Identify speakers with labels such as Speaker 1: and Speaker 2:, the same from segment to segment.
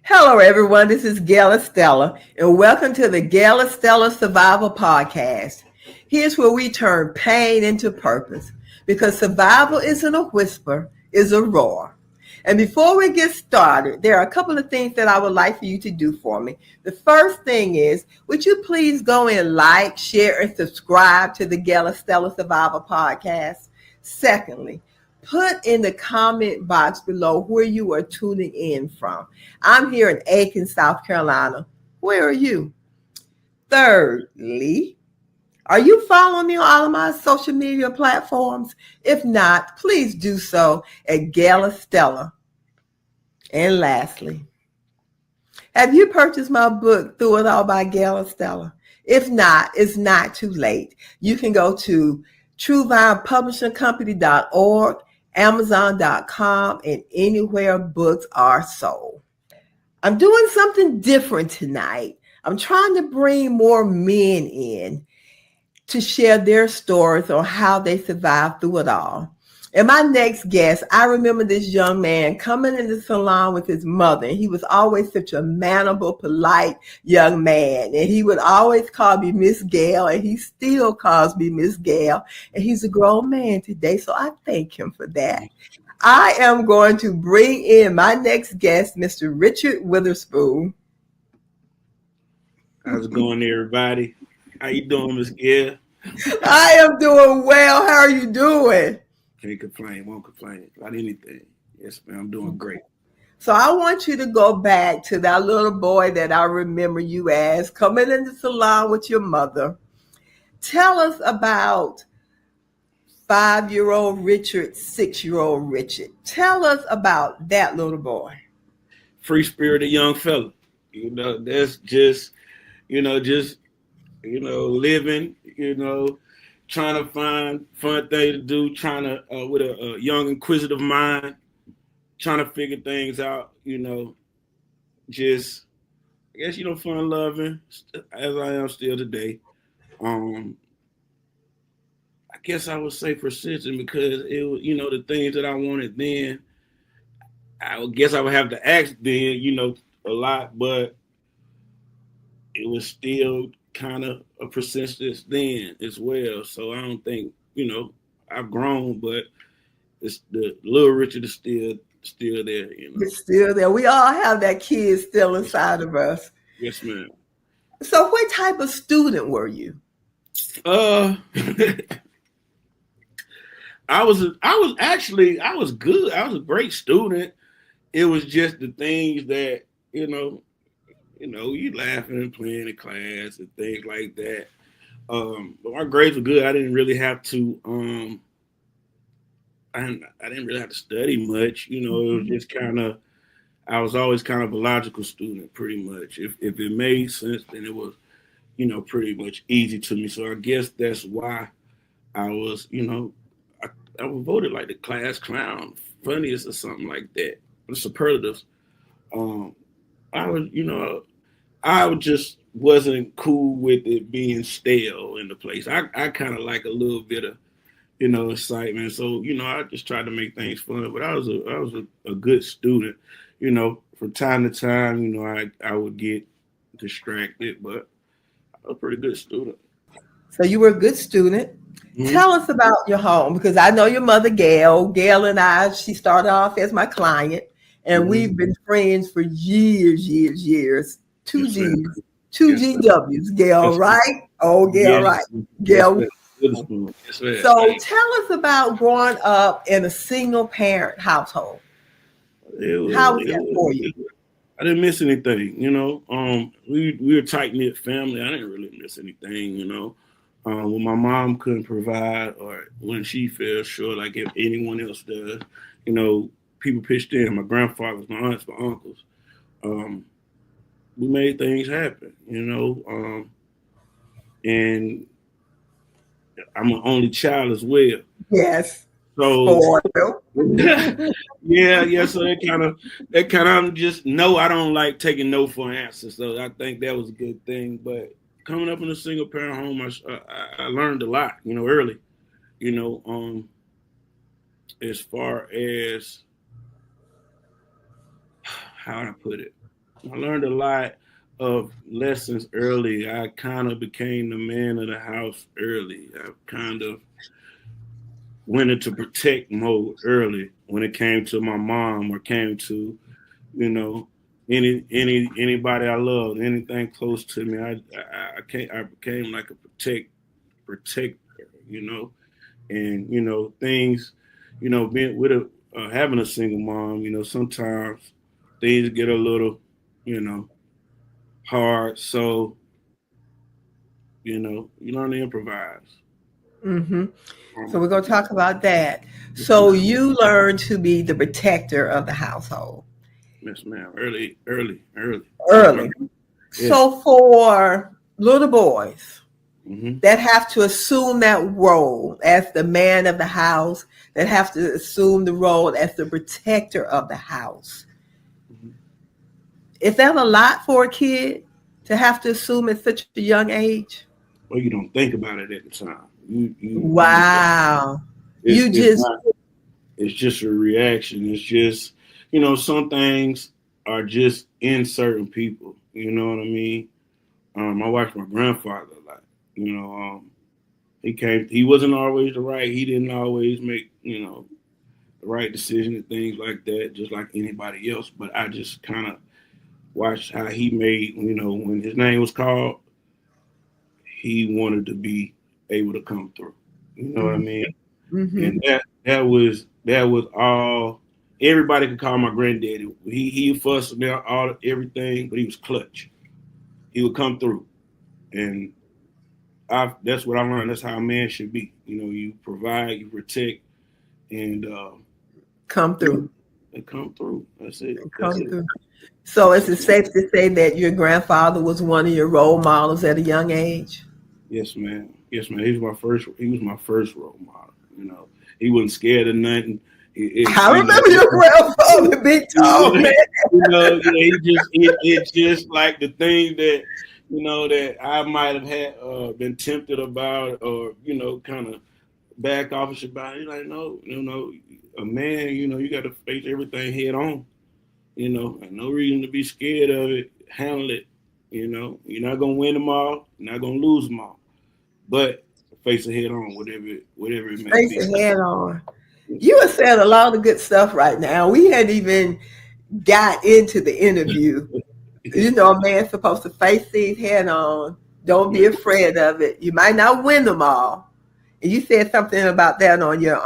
Speaker 1: Hello, everyone. This is Gail Estella, and welcome to the Gail Estella Survival Podcast. Here's where we turn pain into purpose, because survival isn't a whisper, it's a roar. And before we get started, there are a couple of things that I would like for you to do for me. The first thing is, would you please go and like, share, and subscribe to the Gail Estella Survival Podcast? Secondly, put in the comment box below where you are tuning in from. I'm here in Aiken, South Carolina. Where are you? Thirdly, are you following me on all of my social media platforms? If not, please do so at Gail Estella. And lastly, have you purchased my book, Through It All by Gail Estella? If not, it's not too late. You can go to truevinepublishingcompany.org, Amazon.com, and anywhere books are sold. I'm doing something different tonight. I'm trying to bring more men in to share their stories on how they survived through it all. And my next guest, I remember this young man coming in the salon with his mother. He was always such a mannerable, polite young man. And he would always call me Miss Gail, and he still calls me Miss Gail. And he's a grown man today, so I thank him for that. I am going to bring in my next guest, Mr. Richard Witherspoon.
Speaker 2: How's it going, everybody? How you doing, Miss Gail?
Speaker 1: I am doing well. How are you doing?
Speaker 2: Can't complain. Won't complain about anything. Yes, man. I'm doing great.
Speaker 1: So I want you to go back to that little boy that I remember you as, coming in the salon with your mother. Tell us about 5-year-old Richard, 6-year-old Richard. Tell us about that little boy.
Speaker 2: Free-spirited young fella. That's just living, trying to find fun things to do, trying to, with a young, inquisitive mind, trying to figure things out, just, I guess, fun loving, as I am still today. I guess I would say persistent because it was, the things that I wanted then, I guess I would have to ask then, a lot, but it was still kind of a persistence then as well. So I don't think, I've grown, but it's the little Richard is still there,
Speaker 1: It's still there. We all have that kid still inside of us.
Speaker 2: Yes, ma'am.
Speaker 1: So what type of student were you?
Speaker 2: I was good. I was a great student. It was just the things that, you laughing and playing in class and things like that. But my grades were good. I didn't really have to I didn't really have to study much. It was just kind of, I was always kind of a logical student, pretty much. If it made sense, then it was, pretty much easy to me. So I guess that's why I was, I was voted like the class clown, funniest or something like that. The superlatives. I was, I just wasn't cool with it being stale in the place. I kind of like a little bit of, excitement. So, I just tried to make things fun. But I was a good student. From time to time, I would get distracted, but I was a pretty good student.
Speaker 1: So you were a good student. Mm-hmm. Tell us about your home, because I know your mother, Gail. Gail and I, she started off as my client, and we've been friends for years. Two G's, two GWs, Gail, right? Oh, Gail, right? Gail. So tell us about growing up in a single parent household. How was that for you?
Speaker 2: I didn't miss anything, we were a tight knit family. I didn't really miss anything, when my mom couldn't provide or when she fell short, like if anyone else does, people pitched in. My grandfathers, my aunts, my uncles. We made things happen, and I'm an only child as well.
Speaker 1: Yes.
Speaker 2: So yeah. So that kind of just no. I don't like taking no for an answer. So I think that was a good thing. But coming up in a single parent home, I learned a lot, early. As far as how do I put it, I learned a lot of lessons early. I kind of became the man of the house early. I kind of went into protect mode early when it came to my mom or came to, you know, anybody I loved, anything close to me. I became like a protector, you know, and things, being with a having a single mom, sometimes things get a little, you know, hard. So you learn to improvise.
Speaker 1: Mm-hmm. So
Speaker 2: Um,
Speaker 1: we're going to talk about that. So you learn to be the protector of the household
Speaker 2: yes, ma'am. Early. Yes, ma'am.
Speaker 1: early.
Speaker 2: Yes.
Speaker 1: So for little boys
Speaker 2: Mm-hmm.
Speaker 1: that have to assume that role as the man of the house, that have to assume the role as the protector of the house,
Speaker 2: Mm-hmm.
Speaker 1: is that a lot for a kid to have to assume at such a young age?
Speaker 2: Well, you don't think about it at the time. You
Speaker 1: Wow.
Speaker 2: it's
Speaker 1: You
Speaker 2: it's
Speaker 1: just
Speaker 2: not. It's just a reaction. It's just some things are just in certain people. You know what I mean? I watched my grandfather a lot. You know, he came. He wasn't always the right. He didn't always make the right decision and things like that, just like anybody else. But I just kind of watched how he made. When his name was called, he wanted to be able to come through. You know what I mean?
Speaker 1: mm-hmm.
Speaker 2: And that was all. Everybody could call my granddaddy. He fussed about all everything, but he was clutch. He would come through, and that's what I learned. That's how a man should be. You provide, you protect, and
Speaker 1: Come through.
Speaker 2: and come through. That's it. That's
Speaker 1: Come
Speaker 2: it.
Speaker 1: through. So is it safe to say that your grandfather was one of your role models at a young age?
Speaker 2: Yes, man. Yes, man. He was my first. He was my first role model. He wasn't scared of nothing.
Speaker 1: I remember your grandfather, big tall man.
Speaker 2: He just it's just like the thing that that I might have had been tempted about, or kind of back office about. He's like, no, a man, you got to face everything head on. And no reason to be scared of it. Handle it. You're not gonna win them all. You're not gonna lose them all, but face it head on, whatever it may
Speaker 1: Face
Speaker 2: be.
Speaker 1: it head on.
Speaker 2: Yes,
Speaker 1: You have
Speaker 2: ma'am.
Speaker 1: said a lot of good stuff right now. We hadn't even got into the interview.
Speaker 2: Yes,
Speaker 1: You know, a man's supposed to face things head on. Don't be
Speaker 2: ma'am.
Speaker 1: afraid of it. You might not win them all. And you said something about that on your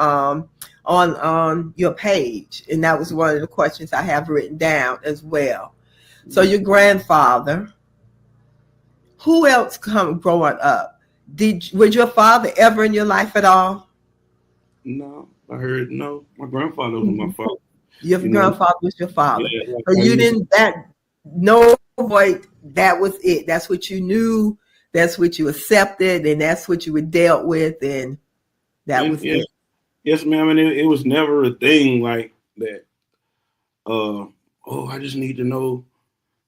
Speaker 1: on your page, and that was one of the questions I have written down as well. So your grandfather, who else come growing up? Was your father ever in your life at all?
Speaker 2: No, I heard no. My grandfather was my
Speaker 1: Mhm.
Speaker 2: father.
Speaker 1: Your
Speaker 2: You know,
Speaker 1: grandfather was your father.
Speaker 2: yeah, like
Speaker 1: So
Speaker 2: I
Speaker 1: you
Speaker 2: used.
Speaker 1: didn't that no boy, that was it. That's what you knew, that's what you accepted, and that's what you were dealt with, and that
Speaker 2: And
Speaker 1: was
Speaker 2: yes,
Speaker 1: it.
Speaker 2: yes, ma'am. And it was never a thing like that. Uh, oh, I just need to know,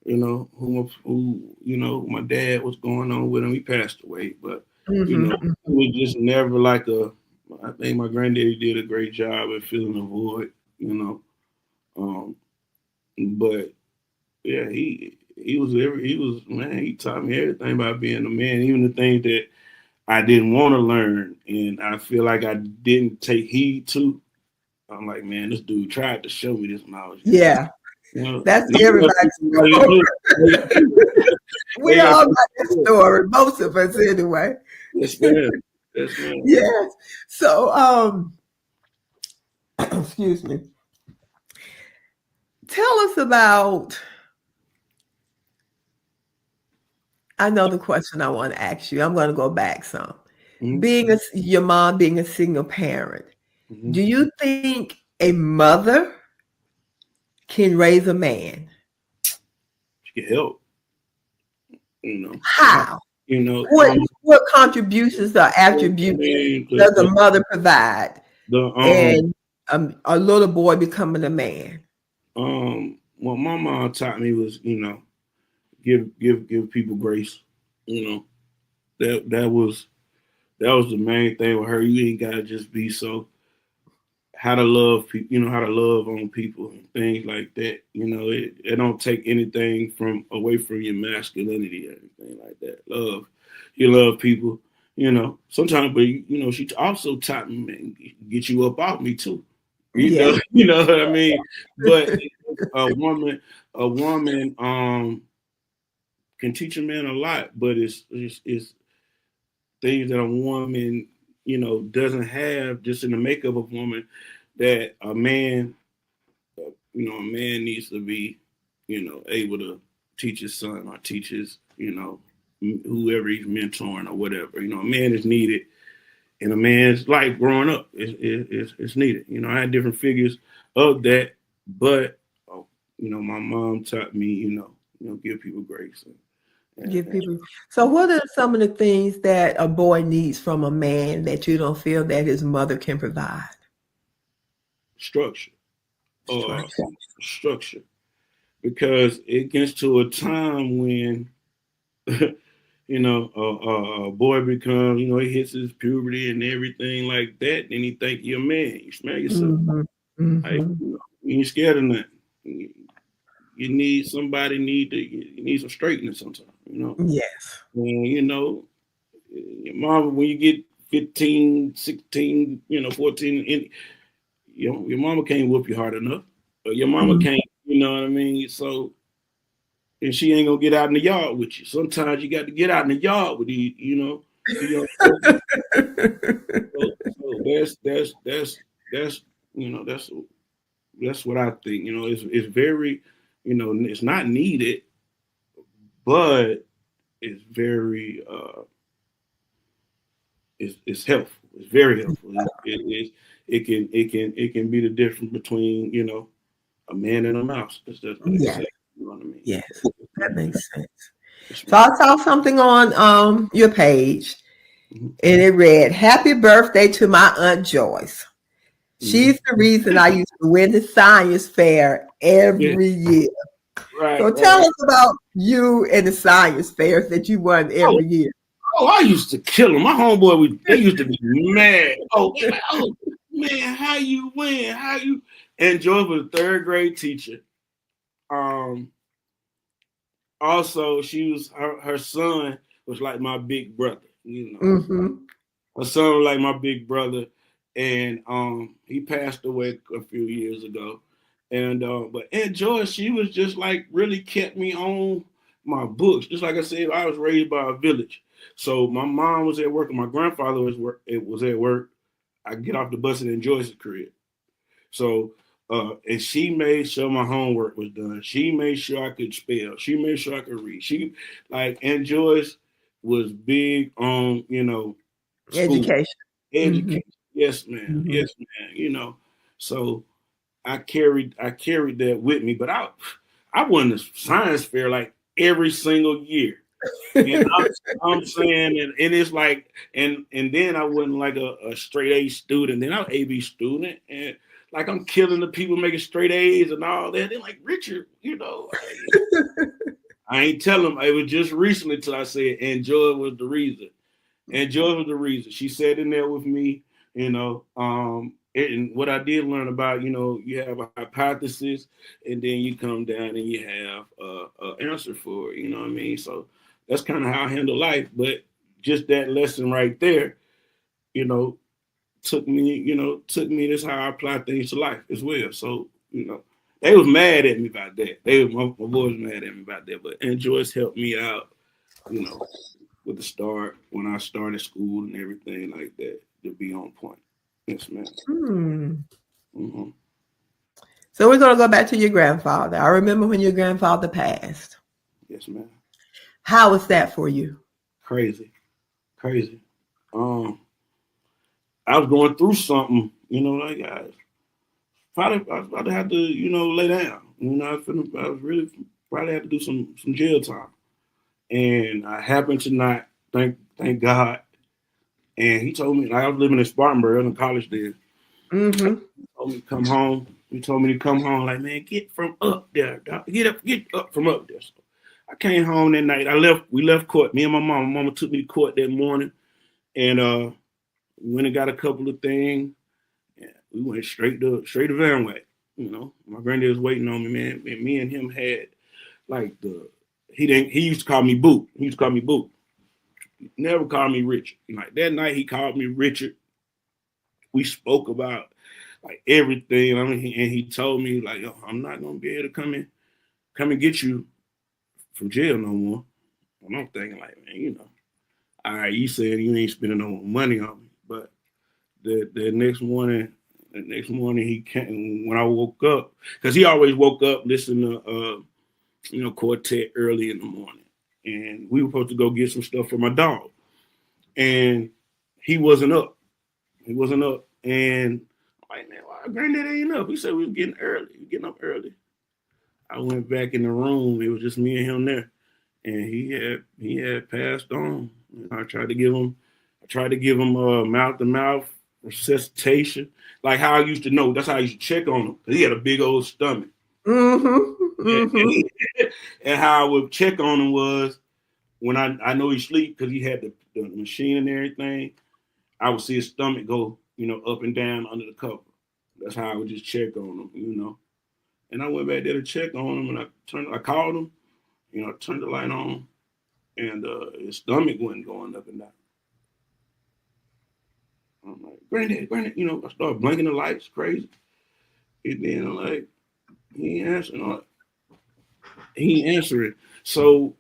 Speaker 2: who my dad, what's going on with him. He passed away, but
Speaker 1: Mm-hmm.
Speaker 2: it was just never like a. I think my granddaddy did a great job at filling the void. Um, but yeah, he was man. He taught me everything about being a man, even the things that I didn't want to learn, and I feel like I didn't take heed to. I'm like, man, this dude tried to show me this knowledge.
Speaker 1: Yeah, that's
Speaker 2: Even if
Speaker 1: everybody's
Speaker 2: people know you
Speaker 1: story.
Speaker 2: do,
Speaker 1: We
Speaker 2: they got
Speaker 1: all got
Speaker 2: people
Speaker 1: that
Speaker 2: do it.
Speaker 1: story, most of us anyway.
Speaker 2: Yes, ma'am. Yes, ma'am.
Speaker 1: Yes. So excuse me. Tell us about, I know the question I want to ask you. I'm going to go back some.
Speaker 2: Mm-hmm.
Speaker 1: Your mom being a single parent,
Speaker 2: Mm-hmm.
Speaker 1: do you think a mother can raise a man?
Speaker 2: She can help. You know.
Speaker 1: How?
Speaker 2: You know.
Speaker 1: What contributions or
Speaker 2: I
Speaker 1: attributes
Speaker 2: mean,
Speaker 1: does a mother provide
Speaker 2: the
Speaker 1: in a little boy becoming a man?
Speaker 2: what my mom taught me was, give people grace. You know, that was the main thing with her. You ain't gotta just be so how to love people, how to love on people and things like that. It don't take anything from away from your masculinity or anything like that. You love people, Sometimes, but she also taught me, man, get you up off me too.
Speaker 1: Yeah.
Speaker 2: You know what I mean? But a woman, can teach a man a lot, but it's things that a woman, doesn't have just in the makeup of a woman that a man needs to be, able to teach his son or teach his, whoever he's mentoring or whatever. A man is needed in a man's life growing up. It's needed. I had different figures of that, but my mom taught me, give people grace
Speaker 1: Give
Speaker 2: and
Speaker 1: people. So, what are some of the things that a boy needs from a man that you don't feel that his mother can provide?
Speaker 2: structure. Uh,
Speaker 1: Structure.
Speaker 2: structure. Because it gets to a time when a boy becomes, he hits his puberty and everything like that, and he think you're a man. You smell yourself.
Speaker 1: Mm-hmm.
Speaker 2: Like,
Speaker 1: Mm-hmm.
Speaker 2: you ain't scared of nothing. You need somebody you need some straightening sometimes,
Speaker 1: Yes.
Speaker 2: And your mama, when you get 15, 16, 14, and your mama can't whoop you hard enough. Or your mama
Speaker 1: Mm.
Speaker 2: can't, you know what I mean? So and she ain't gonna get out in the yard with you. Sometimes you got to get out in the yard with the young folks. So that's that's what I think. It's very, it's not needed, but it's very it's helpful. It's very helpful. It can be the difference between a man and a mouse. That's what they
Speaker 1: Yes.
Speaker 2: say. You know what I mean?
Speaker 1: Yes. That makes sense.
Speaker 2: Yes,
Speaker 1: So,
Speaker 2: ma'am.
Speaker 1: I saw something on your page,
Speaker 2: Mhm.
Speaker 1: and it read, "Happy birthday to my Aunt Joyce.
Speaker 2: Mhm.
Speaker 1: She's the reason I used to win the science fair
Speaker 2: Yeah.
Speaker 1: every year."
Speaker 2: Right.
Speaker 1: So tell
Speaker 2: Right.
Speaker 1: us about you and the science fairs that you won
Speaker 2: Oh,
Speaker 1: every year.
Speaker 2: Oh, I used to kill them. My homeboy, they used to be mad. Oh, they like, oh man, how you win? How you? And Joy was a third grade teacher. Um, Also, she was her son was like my big brother.
Speaker 1: Mm-hmm.
Speaker 2: Her son was like my big brother, and he passed away a few years ago. And but Aunt Joy, she was just like really kept me on my books. Just like I said, I was raised by a village. So my mom was at work and my grandfather was at work. I get off the bus and enjoy his crib. So and she made sure my homework was done. She made sure I could spell. She made sure I could read. She like and Joyce was big on, school.
Speaker 1: Education. Mm-hmm.
Speaker 2: Education. Yes, ma'am.
Speaker 1: Mm-hmm.
Speaker 2: Yes, ma'am. So I carried that with me, but I won the science fair like every single year. And I'm saying, and it's like, and then I wasn't like a straight A student. Then I was AB student, and like I'm killing the people making straight A's and all that. They're like Richard, I ain't tell them. It was just recently till I said, and Joy was the reason. And Joy was the reason. She sat in there with me, and what I did learn about, you have a hypothesis, and then you come down and you have a answer for it. You know what I mean? So that's kind of how I handle life. But just that lesson right there, you know, took me. That's how I apply things to life as well. So they was mad at me about that. My boys mad at me about that. But and Joyce helped me out, you know, with the start when I started school and everything like that to be on point. Yes, ma'am.
Speaker 1: Hmm.
Speaker 2: Hmm.
Speaker 1: So we're going to go back to your grandfather. I remember when your grandfather passed.
Speaker 2: Yes, ma'am.
Speaker 1: How was that for you?
Speaker 2: Crazy, crazy. Um, I was going through something, like I was about to have to, lay down. I was really probably had to do some jail time, and I happened to not thank God. And he told me like, I was living in Spartanburg, I was in college there.
Speaker 1: Mm-hmm.
Speaker 2: He told me to come home. He told me to come home. Like, man, get from up there, doc. Get up from up there. So I came home that night. We left court. Me and my mom. My mama took me to court that morning, and went and got a couple of things, Yeah, we went straight to Van Way. You know, my granddad was waiting on me, man. And me and him had like he used to call me Boo. He used to call me Boo. Never called me Richard. Like that night he called me Richard. We spoke about like everything. I mean, and he told me like, yo, I'm not gonna be able to come and get you from jail no more. And I'm thinking like, man, all right, you said you ain't spending no money on me, but the next morning he came when I woke up because he always woke up listening to Quartet early in the morning, and we were supposed to go get some stuff for my dog, and he wasn't up. He wasn't up, and I'm like, man, why granddad ain't up? He said we were getting early. We getting up early. I went back in the room. It was just me and him there, and he had passed on. I tried to give him mouth to mouth resuscitation, like how I used to know. That's how I used to check on him because he had a big old stomach.
Speaker 1: Mm-hmm.
Speaker 2: And,
Speaker 1: Mm-hmm.
Speaker 2: and how I would check on him was when I know he sleep because he had the machine and everything. I would see his stomach go, up and down under the cover. That's how I would just check on him. And I went back there to check on him, and I called him, turned the light on, and his stomach wasn't going up and down. I'm like, Granddad, I started blinking the lights crazy. And then I'm like, he ain't answering. He ain't answering. So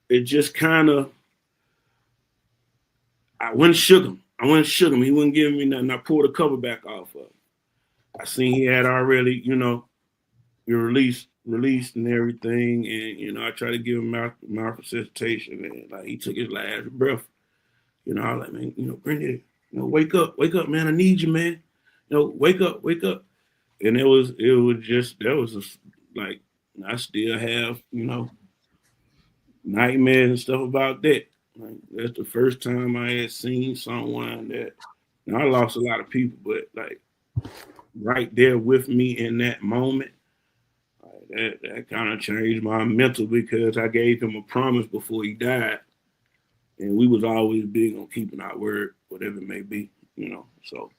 Speaker 2: it just kind of, I went and shook him. He wouldn't give me nothing. I pulled the cover back off of him. I seen he had already, you're released and everything. And, I tried to give him mouth resuscitation. And like he took his last breath. I was like, man, Granddad, wake up, man. I need you, man. Wake up. And it was just, that was just like, I still have, nightmares and stuff about that. Like, that's the first time I had seen someone that, I lost a lot of people, but like right there with me in that moment, that kind of changed my mental because I gave him a promise before he died, and we was always big on keeping our word, whatever it may be. So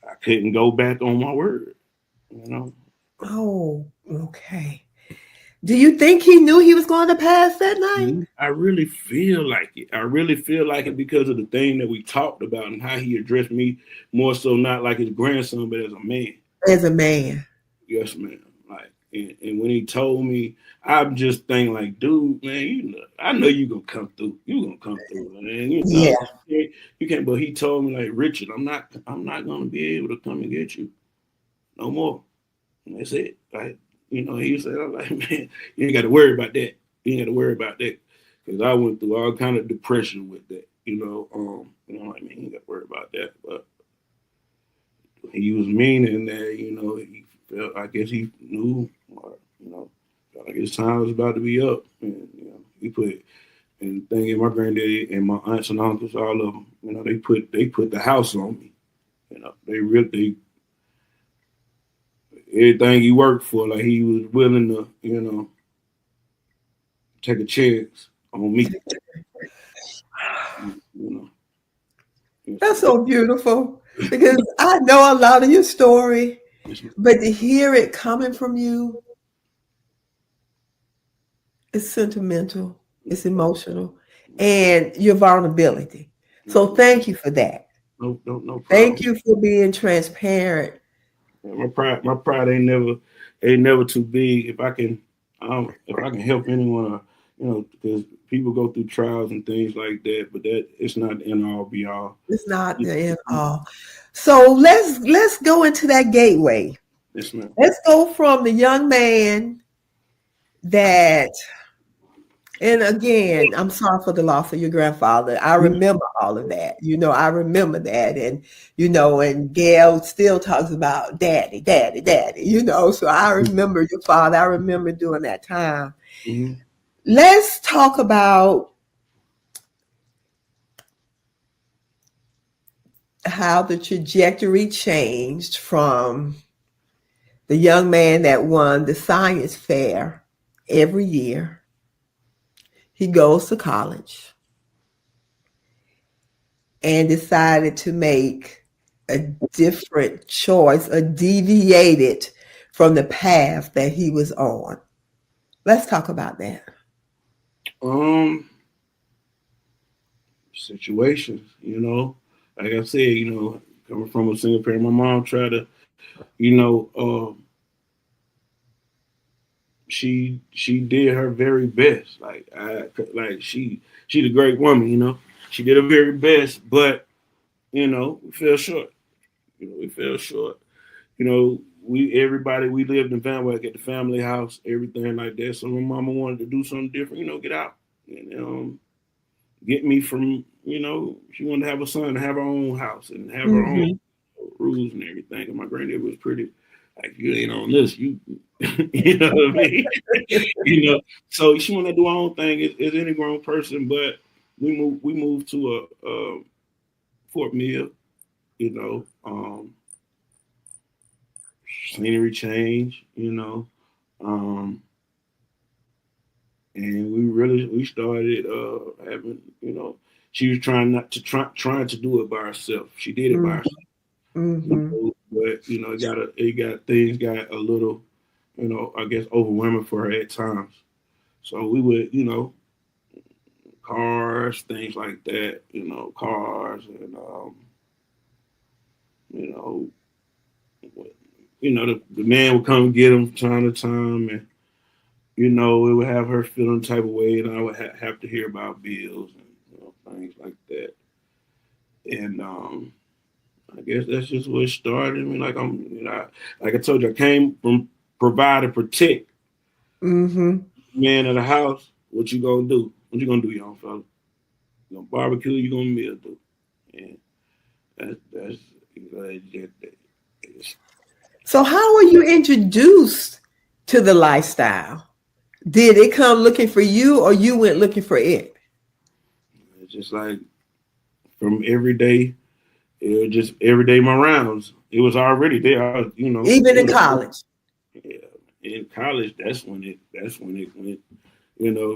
Speaker 2: I couldn't go back on my word, you know.
Speaker 1: Oh, okay. Do you think he knew he was going to pass that night?
Speaker 2: I really feel like it. I really feel like it because of the thing that we talked about and how he addressed me more so not like his grandson, but as a man.
Speaker 1: As a man.
Speaker 2: Yes, ma'am. Like, and when he told me, I'm just thinking like, dude, man, I know you gonna come through. You gonna come through, man.
Speaker 1: Yeah.
Speaker 2: You can't. But he told me like, Richard, I'm not gonna be able to come and get you no more. And that's it. Like, he said, I'm like, man, you ain't got to worry about that. You ain't got to worry about that because I went through all kind of depression with that. Like, man, you ain't got to worry about that. But he was meaning that, he felt, I guess he knew, or, felt like his time was about to be up. And, he put, and thinking my granddaddy and my aunts and uncles, all of them, they put the house on me. They everything he worked for, like he was willing to, take a chance on me. You know.
Speaker 1: That's so beautiful because I know a lot of your story, but to hear it coming from you, it's sentimental, it's emotional, and your vulnerability. So thank you for that.
Speaker 2: No
Speaker 1: Thank
Speaker 2: problem.
Speaker 1: you for being transparent.
Speaker 2: Yeah, my pride ain't never too big. If I can help anyone, because people go through trials and things like that, but that it's not the end all be all.
Speaker 1: It's not the end all. So let's go into that gateway.
Speaker 2: Yes, ma'am.
Speaker 1: Let's go from the young man that, and again, I'm sorry for the loss of your grandfather. I remember all of that. I remember that. And Gail still talks about daddy, daddy, daddy. So I remember your father. I remember during that time.
Speaker 2: Mm-hmm.
Speaker 1: Let's talk about how the trajectory changed from the young man that won the science fair every year. He goes to college. and decided to make a different choice, or deviated from the path that he was on. Let's talk about that.
Speaker 2: Um, situations, like I said, coming from a single parent, my mom tried to, she did her very best. She's a great woman, She did her very best, but we fell short. We fell short. We lived in Van Wyck at the family house, everything like that. So my mama wanted to do something different, get out and get me from, she wanted to have a son, have her own house and have her own
Speaker 1: Mm-hmm.
Speaker 2: rules and everything. And my granddad was pretty like, you ain't on this, you you know what I mean? So she wanted to do her own thing as any grown person, but we moved to a Fort Mill, you know, um, scenery change, um, and we started having, she was trying not to trying to do it by herself. She did it by herself,
Speaker 1: Mm-hmm.
Speaker 2: but things got a little, I guess overwhelming for her at times. So we would, cars, things like that, cars and you know, the man would come get them from time to time, and it would have her feeling type of way, and I would have to hear about bills and things like that. And I guess that's just what started. I mean, like I told you, I came from provide and protect
Speaker 1: Mm-hmm.
Speaker 2: man of the house. What you gonna do? What you gonna do, young fella? You gonna barbecue? You gonna meal do? And that's it's,
Speaker 1: So, how were you introduced to the lifestyle? Did it come looking for you, or you went looking for it?
Speaker 2: it's just like from every day. It was just every day my rounds. It was already there. I was,
Speaker 1: Even in college?
Speaker 2: yeah. In college, that's when it went,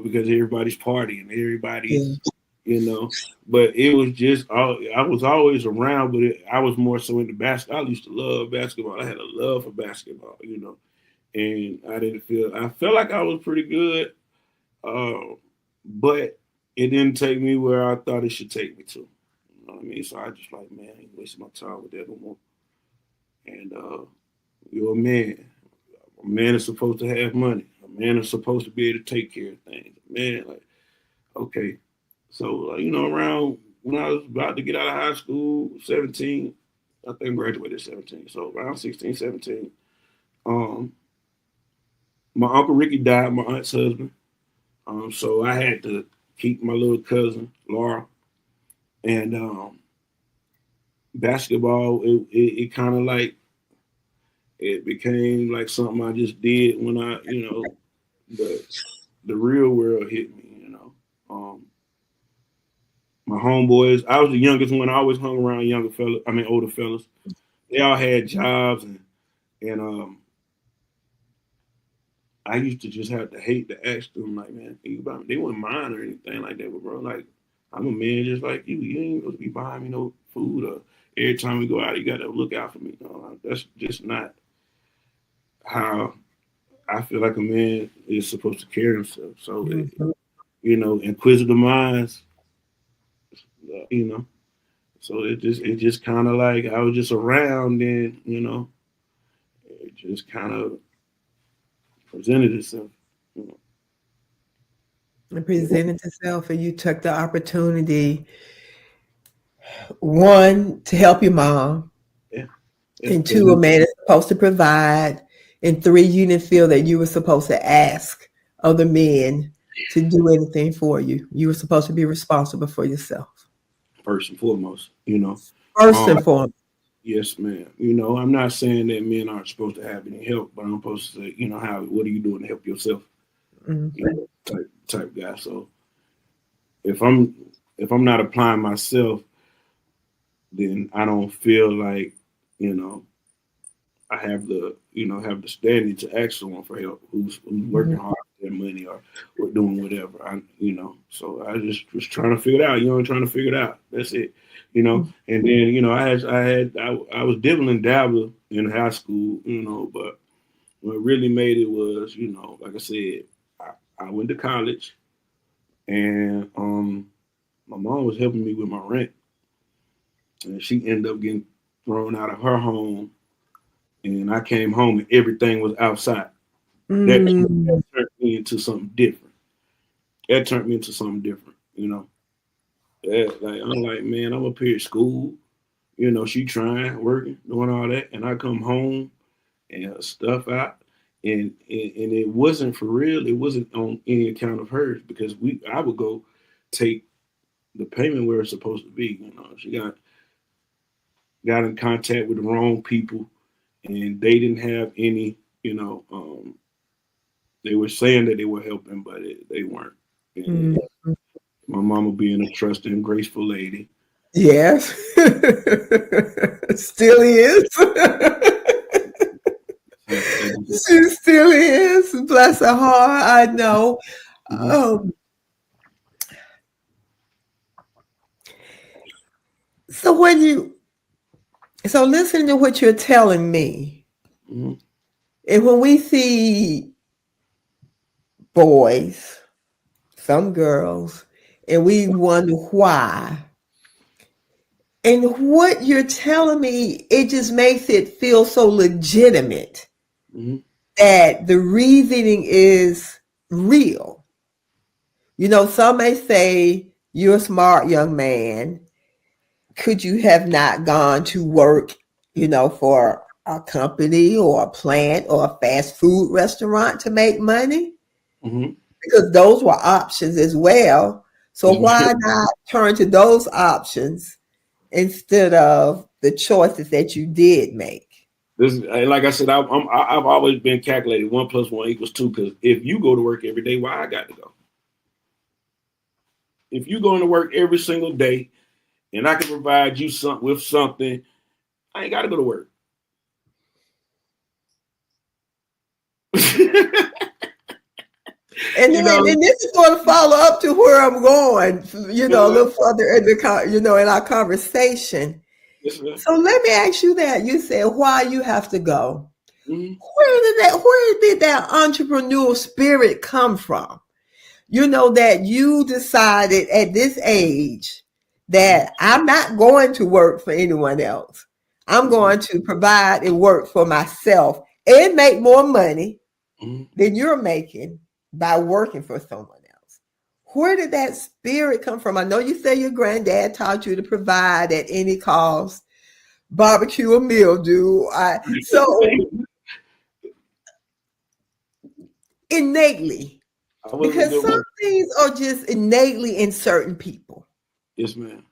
Speaker 2: because everybody's partying, everybody's,
Speaker 1: Yeah.
Speaker 2: you know. But it was just I was always around, but I was more so into basketball. I used to love basketball. I had a love for basketball, and I felt like I was pretty good, but it didn't take me where I thought it should take me to. You know what I mean? So I just like, man, I ain't wasting my time with that no more. And you're a man. A man is supposed to have money. A man is supposed to be able to take care of things. Man, like, okay. So, around when I was about to get out of high school, 17, I think I graduated at 17. So around 16, 17, um, my Uncle Ricky died, my aunt's husband. So I had to keep my little cousin, Laura. And basketball, it kind of like, it became like something I just did when the the real world hit me. My homeboys. I was the youngest one. I always hung around older fellas. They all had jobs, and I used to just have to hate to ask them, like, man, think about me. They wouldn't mind or anything like that, but bro, like, I'm a man just like you. You ain't supposed to be buying me no food, or every time we go out, you got to look out for me. No, that's just not how I feel like a man is supposed to carry himself. So,
Speaker 1: Mhm.
Speaker 2: inquisitive minds, uh, you know. So it just kind of like I was just around, and it just kind of presented itself. You
Speaker 1: It presented itself, and you took the opportunity, one, to help your mom,
Speaker 2: Yeah, yeah,
Speaker 1: and
Speaker 2: because
Speaker 1: two, a man is supposed to provide, and three, you didn't feel that you were supposed to ask other men to do anything for you. You were supposed to be responsible for yourself,
Speaker 2: first and foremost,
Speaker 1: first
Speaker 2: um,
Speaker 1: and foremost.
Speaker 2: yes, ma'am. I'm not saying that men aren't supposed to have any help, but I'm supposed to say, how what are you doing to help yourself?
Speaker 1: Mhm.
Speaker 2: Type guy. So if I'm not applying myself, then I don't feel like you know I have the standing to ask someone for help who's working hard for their money or doing whatever. So I just was trying to figure it out, trying to figure it out. That's it. And then I was dibbling and dabbling in high school, but what really made it was, like I said, I went to college, and my mom was helping me with my rent, and she ended up getting thrown out of her home, and I came home and everything was outside. That
Speaker 1: Mm,
Speaker 2: turned me into something different. That turned me into something different. Like I'm like, man, I'm up here at school. She trying, working, doing all that, and I come home and her stuff out, and it wasn't for real. It wasn't on any account of hers because I would go take the payment where it's supposed to be. She got in contact with the wrong people, and they didn't have any. They were saying that they were helping, but they weren't.
Speaker 1: mm,
Speaker 2: And my mama being a trusting, graceful lady.
Speaker 1: yes. Still is. She still is. Bless her heart. I know.
Speaker 2: Mhm,
Speaker 1: Um, so when you so listening to what you're telling me,
Speaker 2: mhm,
Speaker 1: and when we see boys, some girls, and we wonder why. And what you're telling me, it just makes it feel so legitimate
Speaker 2: mhm,
Speaker 1: that the reasoning is real. Some may say, you're a smart young man. Could you have not gone to work, for a company or a plant or a fast food restaurant to make money?
Speaker 2: mhm.
Speaker 1: Because those were options as well. So why not turn to those options instead of the choices that you did make?
Speaker 2: Like I said, I've always been calculated 1+1 = 2. Because if you go to work every day, why I got to go? If you going to work every single day and I can provide you with something, I ain't got to go to work.
Speaker 1: And
Speaker 2: you
Speaker 1: then,
Speaker 2: know,
Speaker 1: and this is going to follow up to where I'm going, a
Speaker 2: uh,
Speaker 1: little further in in our conversation.
Speaker 2: yes, sir.
Speaker 1: So let me ask you that. You said why you have to go.
Speaker 2: Mhm,
Speaker 1: Where did that entrepreneurial spirit come from? That you decided at this age
Speaker 2: mhm,
Speaker 1: that I'm not going to work for anyone else. I'm
Speaker 2: mhm,
Speaker 1: going to provide and work for myself and make more money
Speaker 2: mhm.
Speaker 1: than you're making by working for someone else. Where did that spirit come from? I know you say your granddad taught you to provide at any cost, barbecue or mildew. So innately,
Speaker 2: I was a
Speaker 1: because
Speaker 2: good
Speaker 1: some
Speaker 2: worker.
Speaker 1: things are just innately in certain people.
Speaker 2: Yes, ma'am.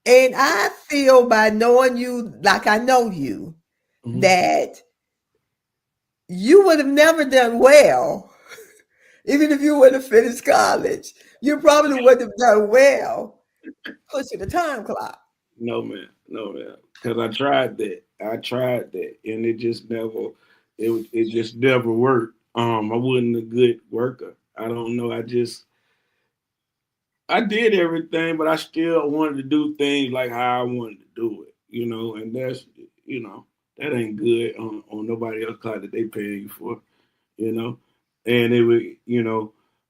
Speaker 1: And I feel by knowing you like I know you,
Speaker 2: Mhm.
Speaker 1: that you would have never done well, even if you would have finished college. You probably would have done well pushing the time clock.
Speaker 2: No, man. No, man. Because I tried that. And it just never. It just never worked. I wasn't a good worker. I don't know. I did everything, but I still wanted to do things like how I wanted to do it. And you know that ain't good on nobody else clock that they paying you for. You know, and it would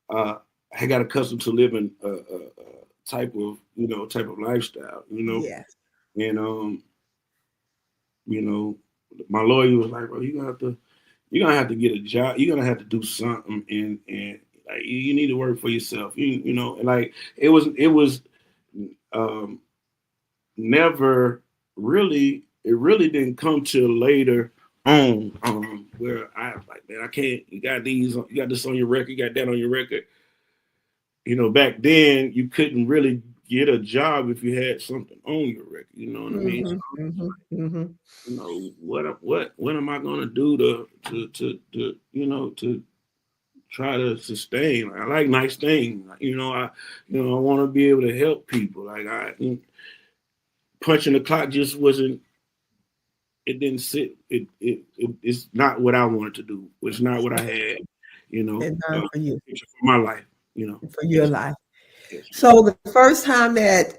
Speaker 2: uh, I got accustomed to living a type of lifestyle.
Speaker 1: Yes.
Speaker 2: And you know, my lawyer was like, "Bro, you're gonna have to get a job. You're gonna have to do something, and like you need to work for yourself. And like it was um, never really. It really didn't come till later on, where I was like, man, I can't. You got this on your record. You got that on your record. Back then you couldn't really get a job if you had something on your record. You know what I mean?
Speaker 1: Hmm, hmm, hmm.
Speaker 2: What am I gonna do to try to sustain? I like nice things. I want to be able to help people. Like punching the clock just wasn't. It didn't sit. It's not what I wanted to do. It's not what I had.
Speaker 1: And none for you,
Speaker 2: For my life.
Speaker 1: for your
Speaker 2: Yes,
Speaker 1: life.
Speaker 2: yes,
Speaker 1: So the first time that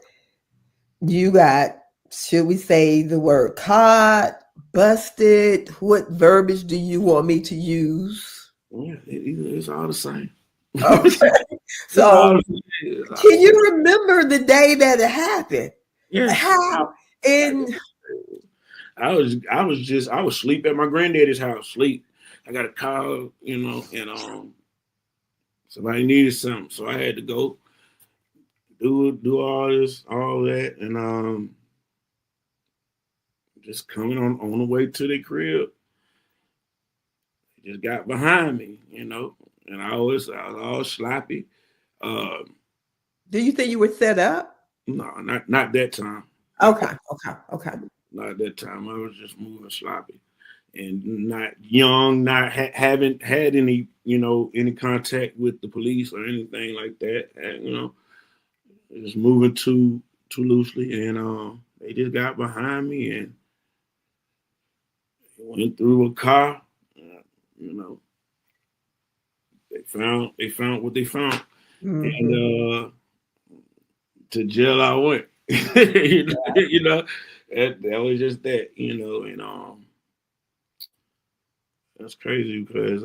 Speaker 1: You got, should we say the word caught, busted? What verbiage do you want me to use?
Speaker 2: Yeah, it's all the same.
Speaker 1: Okay.
Speaker 2: It's all
Speaker 1: So
Speaker 2: the same. It's all the
Speaker 1: can you
Speaker 2: same.
Speaker 1: remember the day that it happened?
Speaker 2: Yes.
Speaker 1: How in
Speaker 2: I was sleep at my granddaddy's house, sleep. I got a call, and somebody needed something. So I had to go do all that, and just coming on the way to the crib, just got behind me, and I was all sloppy. Uh,
Speaker 1: do you think you were set up?
Speaker 2: no, not that time. Not
Speaker 1: Okay, okay, okay.
Speaker 2: not that time. I was just moving sloppy and not young, not haven't had any any contact with the police or anything like that. And, just moving too loosely, and they just got behind me and went through a car. You know, they found what they found, and
Speaker 1: Hmm.
Speaker 2: to jail I went. That was just that, and that's crazy because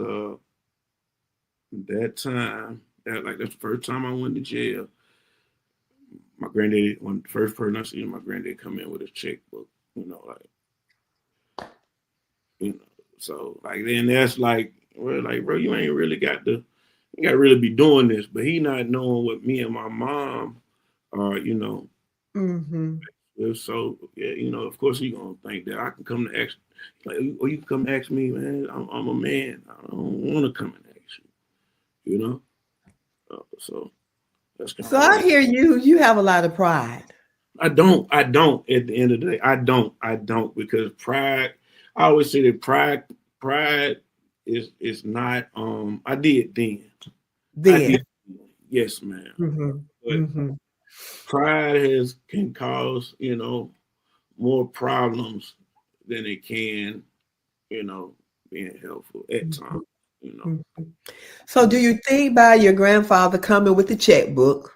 Speaker 2: that time, that's the first time I went to jail. My granddaddy, when the first person I seen my granddaddy come in with his checkbook, like you know, so like then that's like, well, like bro, you got to really be doing this, but he not knowing what me and my mom are,
Speaker 1: Hmm.
Speaker 2: So yeah, of course he gonna think that I can come to ask, like, or you can come ask me, man. I'm a man. I don't want to come and ask you, so that's kind
Speaker 1: So
Speaker 2: of
Speaker 1: I
Speaker 2: what
Speaker 1: hear you. You have a lot of pride.
Speaker 2: I don't. At the end of the day, I don't because pride. I always say that pride is not. I did then. I
Speaker 1: Then.
Speaker 2: did. Yes, ma'am.
Speaker 1: Hmm.
Speaker 2: But
Speaker 1: Hmm.
Speaker 2: pride can cause more problems than it can you know, being helpful at times, you know.
Speaker 1: Hmm. So do you think by your grandfather coming with the checkbook,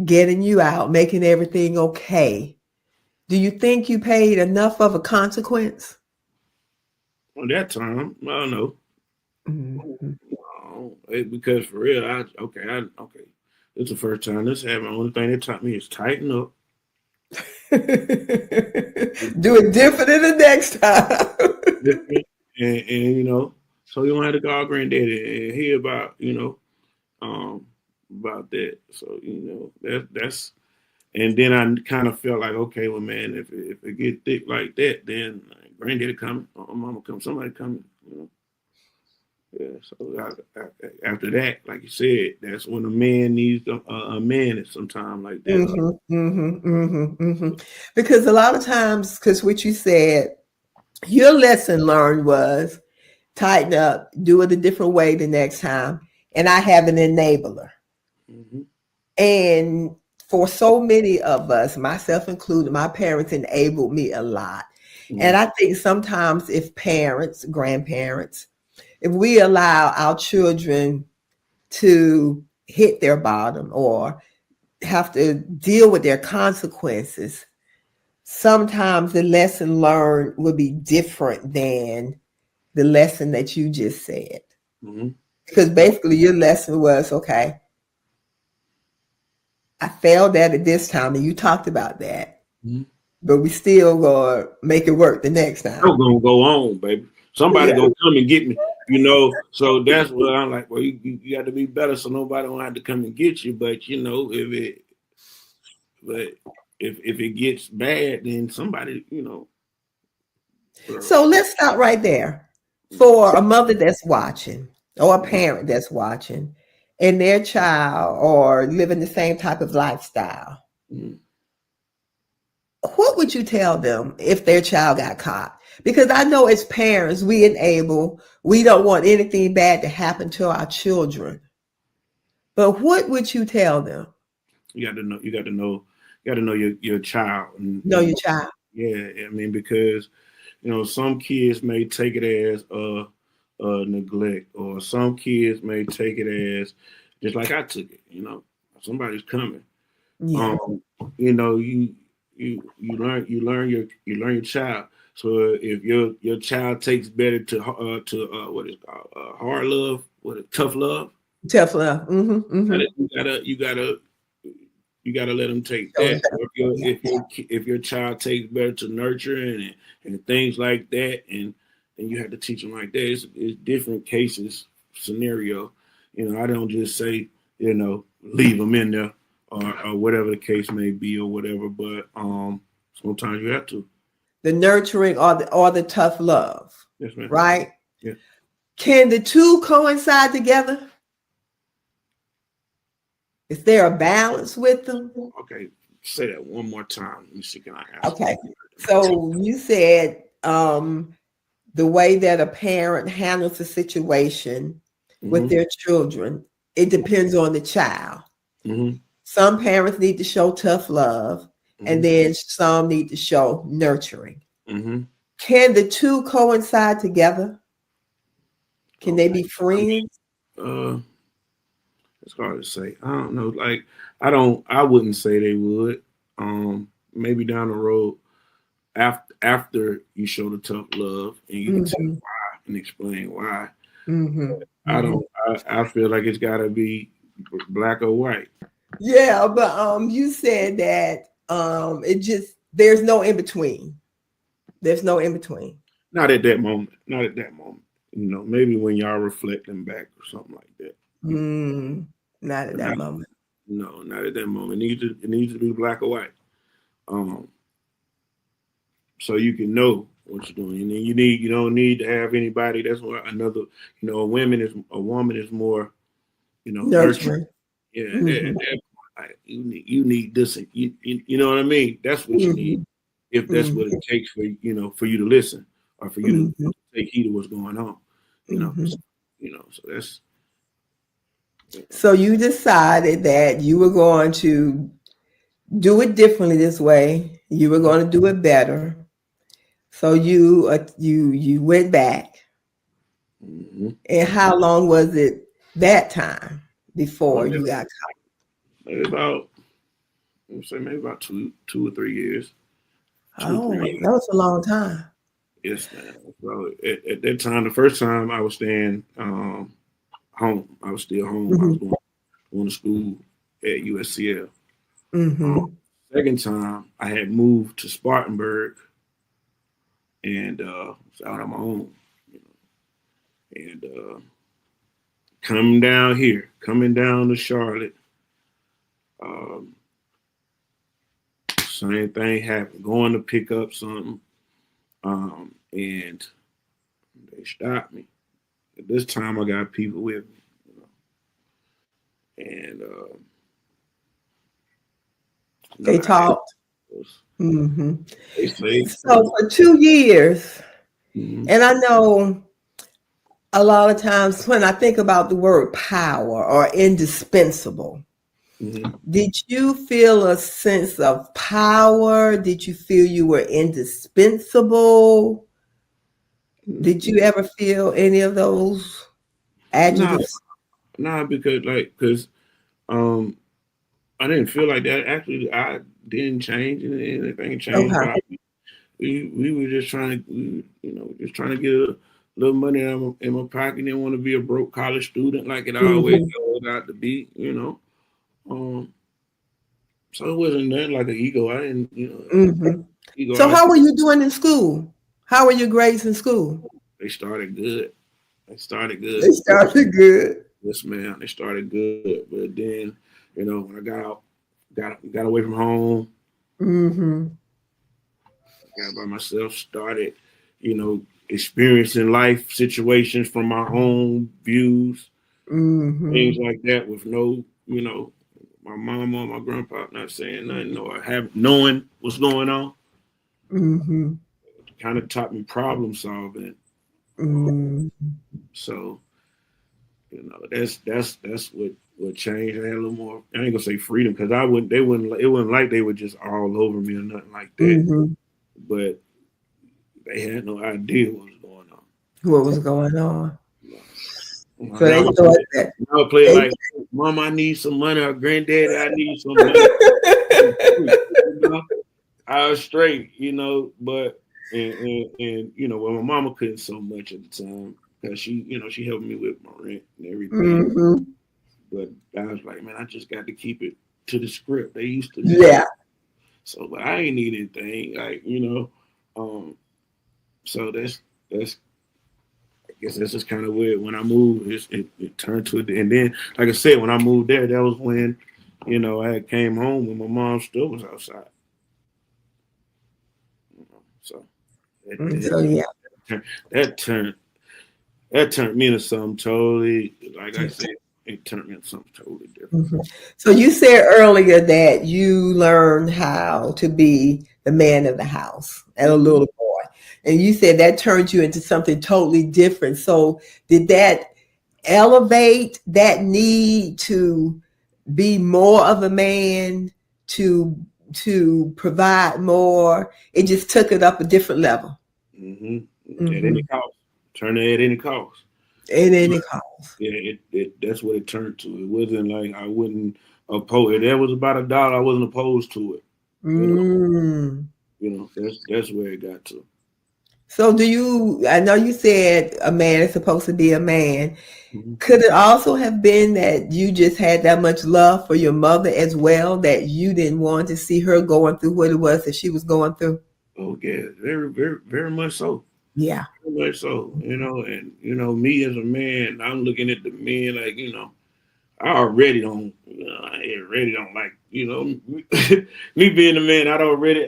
Speaker 1: getting you out, making everything okay, do you think you paid enough of a consequence?
Speaker 2: At that time, I don't know.
Speaker 1: Mhm.
Speaker 2: Because for real, okay. It's the first time this happened. The only thing they taught me is tighten up.
Speaker 1: Do it different in the next time.
Speaker 2: And so you don't have to call granddaddy and hear um, about that. So, that's and then I kind of felt like, okay, well, man, if it get thick like that, then granddaddy coming, or mama coming, somebody coming. Yeah, so after that, like you said, that's when a man needs a man at some time like that.
Speaker 1: Mhm, mhm, mhm, mhm. Because a lot of times, because what you said, your lesson learned was tighten up, do it a different way the next time. And I have an enabler.
Speaker 2: Mm-hmm.
Speaker 1: And for so many of us, myself included, my parents enabled me a lot.
Speaker 2: Mm-hmm.
Speaker 1: And I think sometimes if parents, grandparents, if we allow our children to hit their bottom or have to deal with their consequences, sometimes the lesson learned will be different than the lesson that you just said.
Speaker 2: Mm-hmm.
Speaker 1: Because basically, your lesson was okay, I failed at it this time, and you talked about that,
Speaker 2: Mm-hmm.
Speaker 1: but we still gonna make it work the next
Speaker 2: I'm
Speaker 1: time.
Speaker 2: gonna go on, baby. Somebody
Speaker 1: Yeah.
Speaker 2: gonna come and get me, So that's what I'm like. Well, you got to be better, so nobody don't have to come and get you. But but if it gets bad, then somebody, uh,
Speaker 1: So let's stop right there. For a mother that's watching, or a parent that's watching, and their child or living the same type of lifestyle,
Speaker 2: mm-hmm.
Speaker 1: what would you tell them if their child got caught? Because I know as parents, we don't want anything bad to happen to our children. But what would you tell them?
Speaker 2: You got to know your child,
Speaker 1: Know
Speaker 2: and
Speaker 1: your child.
Speaker 2: yeah, I mean because some kids may take it as neglect, or some kids may take it as just like I took it. Somebody's coming.
Speaker 1: Yeah.
Speaker 2: Um, you know, you you learn your child. So if your child takes better to what is called hard love, tough love,
Speaker 1: Tough love. Mm-hmm. Mm-hmm.
Speaker 2: you gotta let them take
Speaker 1: Show them
Speaker 2: that.
Speaker 1: tough. Yeah.
Speaker 2: If your child takes better to nurturing and things like that, and you have to teach them like that. It's different cases scenario. I don't just say leave them in there or whatever the case may be or whatever. But sometimes you have to.
Speaker 1: The nurturing or the tough love,
Speaker 2: Yes, man.
Speaker 1: right?
Speaker 2: Yeah.
Speaker 1: Can the two coincide together? Is there a balance with them?
Speaker 2: Okay. Say that one more time. Let me see. Can I answer?
Speaker 1: Okay. So you said the way that a parent handles a situation with
Speaker 2: Mm-hmm.
Speaker 1: their children, it depends on the child.
Speaker 2: Mm-hmm.
Speaker 1: Some parents need to show tough love, and
Speaker 2: Mm-hmm.
Speaker 1: then some need to show nurturing.
Speaker 2: Mm-hmm.
Speaker 1: Can the two coincide together? Can they
Speaker 2: Okay.
Speaker 1: be friends?
Speaker 2: Uh, it's hard to say. I don't know. Like, I wouldn't say they would. Maybe down the road, after you show the tough love and you can tell
Speaker 1: Mm-hmm.
Speaker 2: why and explain why.
Speaker 1: Mm-hmm.
Speaker 2: I
Speaker 1: Mm-hmm.
Speaker 2: don't. I feel like it's got to be black or white.
Speaker 1: Yeah, but you said that it just there's no in between. There's no in between.
Speaker 2: Not at that moment. Not at that moment. Maybe when y'all reflecting back or something like that.
Speaker 1: Not at
Speaker 2: But
Speaker 1: that
Speaker 2: not,
Speaker 1: moment.
Speaker 2: no, not at that moment. It needs to be black or white. Um, so you can know what you're doing. And then you don't need to have anybody. That's what another, a woman is more, nurturing.
Speaker 1: Nurturing.
Speaker 2: Yeah,
Speaker 1: Mm-hmm.
Speaker 2: like, you need this, and you know what I mean. That's what you need.
Speaker 1: Mm-hmm.
Speaker 2: If that's what it takes for you to listen or for you to
Speaker 1: Mm-hmm.
Speaker 2: take heed of what's going on, you know.
Speaker 1: Mm-hmm.
Speaker 2: So, so that's
Speaker 1: So you decided that you were going to do it differently this way. You were going to do it better. So you went back.
Speaker 2: mm-hmm.
Speaker 1: And how long was it that time before you got
Speaker 2: maybe about maybe about 2 or 3 years,
Speaker 1: caught?
Speaker 2: 2 or 3 years.
Speaker 1: That was a long time.
Speaker 2: Yes, man. So at that time, the first time I was staying home, I was still home. I
Speaker 1: Mm-hmm.
Speaker 2: was going to school at USCL. Um,
Speaker 1: Mm-hmm.
Speaker 2: second time, I had moved to Spartanburg and was out on my own. And coming down to Charlotte, um, same thing happened. Going to pick up something, and they stopped me. At this time, I got people with me, and
Speaker 1: They
Speaker 2: nah,
Speaker 1: talked. Mm-hmm.
Speaker 2: they say,
Speaker 1: So for 2 years,
Speaker 2: mm-hmm,
Speaker 1: and I know a lot of times when I think about the word power or indispensable,
Speaker 2: mm-hmm.
Speaker 1: did you feel a sense of power? Did you feel you were indispensable? Did you ever feel any of those
Speaker 2: Nah,
Speaker 1: adjectives?
Speaker 2: nah, because um, I didn't feel like that. Actually, I didn't change anything. Changed
Speaker 1: Okay.
Speaker 2: about we were just trying to just trying to get a little money in my pocket. Didn't want to be a broke college student like it always
Speaker 1: Mm-hmm.
Speaker 2: goes out to be. Um, so it wasn't nothing like an ego. I didn't
Speaker 1: Mm-hmm.
Speaker 2: ego.
Speaker 1: So how were you doing in school? How were your grades in school?
Speaker 2: They started good. They started
Speaker 1: They
Speaker 2: good.
Speaker 1: started good.
Speaker 2: Yes, man. They started good, but then when I got out, got away from home,
Speaker 1: Mm-hmm.
Speaker 2: got by myself, started, experiencing life situations from my own views, things
Speaker 1: Mm-hmm.
Speaker 2: like that, with my mom or my grandpa not saying nothing or knowing what's going on.
Speaker 1: Mm-hmm.
Speaker 2: Kind of taught me problem solving.
Speaker 1: Mm-hmm.
Speaker 2: So that's what changed. I had a little more. I ain't gonna say freedom because I wouldn't. They wouldn't. It wasn't like they were just all over me or nothing like that.
Speaker 1: Mm-hmm.
Speaker 2: But they had no idea what was going on.
Speaker 1: What was going on? So
Speaker 2: Now
Speaker 1: they
Speaker 2: I
Speaker 1: thought that
Speaker 2: play
Speaker 1: they
Speaker 2: like, Mom, I need some money, or Granddaddy, I need some money. You know? I was straight, but and well, my mama couldn't so much at the time because she helped me with my rent and everything.
Speaker 1: Mm-hmm.
Speaker 2: But I was like, man, I just got to keep it to the script. They used to me,
Speaker 1: Yeah.
Speaker 2: so but I ain't need anything, um. So that's I guess that's just kind of weird. When I moved, it turned to it, and then like I said, when I moved there, that was when I had came home and my mom still was outside. So that
Speaker 1: So yeah.
Speaker 2: that, that turned that turned me into something totally, like I said, it turned me into something totally different.
Speaker 1: Mhm. So you said earlier that you learned how to be the man of the house as a
Speaker 2: Mm-hmm.
Speaker 1: little boy, and you said that turned you into something totally different. So did that elevate that need to be more of a man, to provide more? It just took it up a different level.
Speaker 2: Mm-hmm. At any
Speaker 1: Hmm.
Speaker 2: cost, turn it at any cost.
Speaker 1: In any cause.
Speaker 2: Yeah, that's what it turned to. It wasn't like I wouldn't oppose. If there was about $1, I wasn't opposed to it. You know,
Speaker 1: Mm.
Speaker 2: that's where it got to.
Speaker 1: So do you, I know you said a man is supposed to be a man.
Speaker 2: Mhm.
Speaker 1: Could it also have been that you just had that much love for your mother as well, that you didn't want to see her going through what it was that she was going through?
Speaker 2: Oh yeah, very, very, very much so.
Speaker 1: Yeah.
Speaker 2: Very much so. And me as a man, I'm looking at the men like I already don't. I already don't like. Me being a man.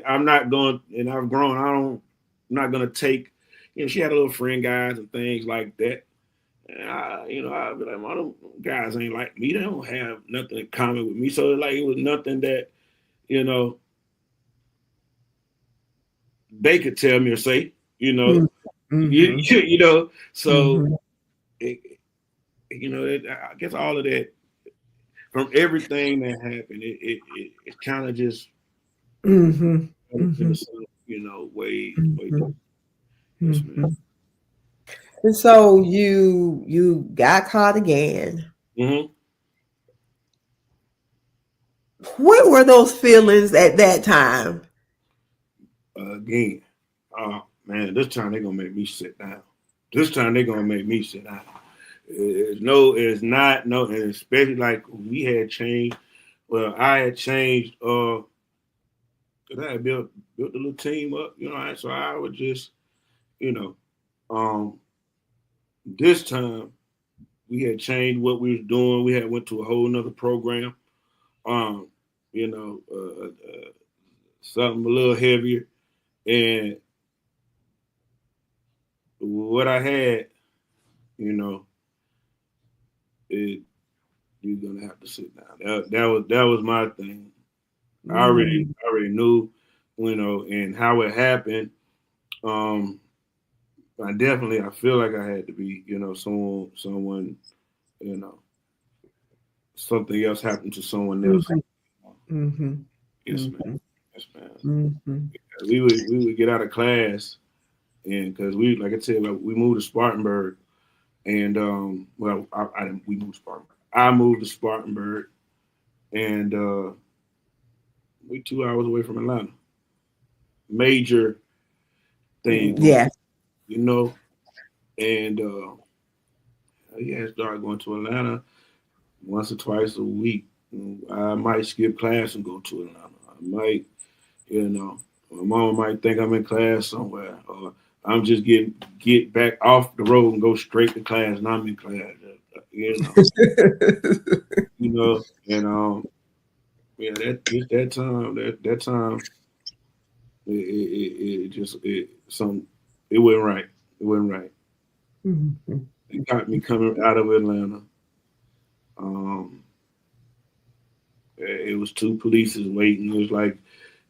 Speaker 2: I'm not going, and I've grown. I'm not gonna take. She had a little friend guys and things like that. And I'd be like, well, them guys ain't like me. They don't have nothing in common with me. So like, it was nothing that you know they could tell me or say. You know,
Speaker 1: Mm-hmm.
Speaker 2: So
Speaker 1: Mm-hmm.
Speaker 2: it, I guess all of that from everything that happened, it kind of just
Speaker 1: Mm-hmm.
Speaker 2: into
Speaker 1: Mm-hmm.
Speaker 2: some, way.
Speaker 1: Mm-hmm.
Speaker 2: Yes, man.
Speaker 1: Mm-hmm. And so you got caught again.
Speaker 2: Hmm.
Speaker 1: What were those feelings at that time?
Speaker 2: Again, man, this time they're gonna make me sit down. This time they're gonna make me sit down. It's not no, and especially like we had changed. Well, I had changed. 'Cause I had built a little team up. So I would just, you know, um, this time we had changed what we was doing. We had went to a whole nother program. Um, you know, something a little heavier. And what I had, you know, it you're gonna have to sit down. That was my thing. I already
Speaker 1: Mm,
Speaker 2: I already knew, and how it happened. Um, I feel like I had to be, someone, you know, something else happened to someone else.
Speaker 1: mhm, mhm,
Speaker 2: Yes, man.
Speaker 1: mhm,
Speaker 2: Yes, man.
Speaker 1: mhm,
Speaker 2: We would get out of class, and because like I said, like, we moved to Spartanburg, and well, I didn't. We moved to Spartanburg. I moved to Spartanburg, and we 2 hours away from Atlanta. Major thing
Speaker 1: mm,
Speaker 2: going,
Speaker 1: yeah.
Speaker 2: you know, and yeah, I started going to Atlanta once or twice a week. I might skip class and go to Atlanta. I might, you know, my mama might think I'm in class somewhere, or I'm just get back off the road and go straight to class, and I'm in class. You know, and yeah, that time, that time, it just some, it wasn't right. It wasn't right.
Speaker 1: Mhm,
Speaker 2: It got me coming out of Atlanta. Um, it was two polices waiting. It was like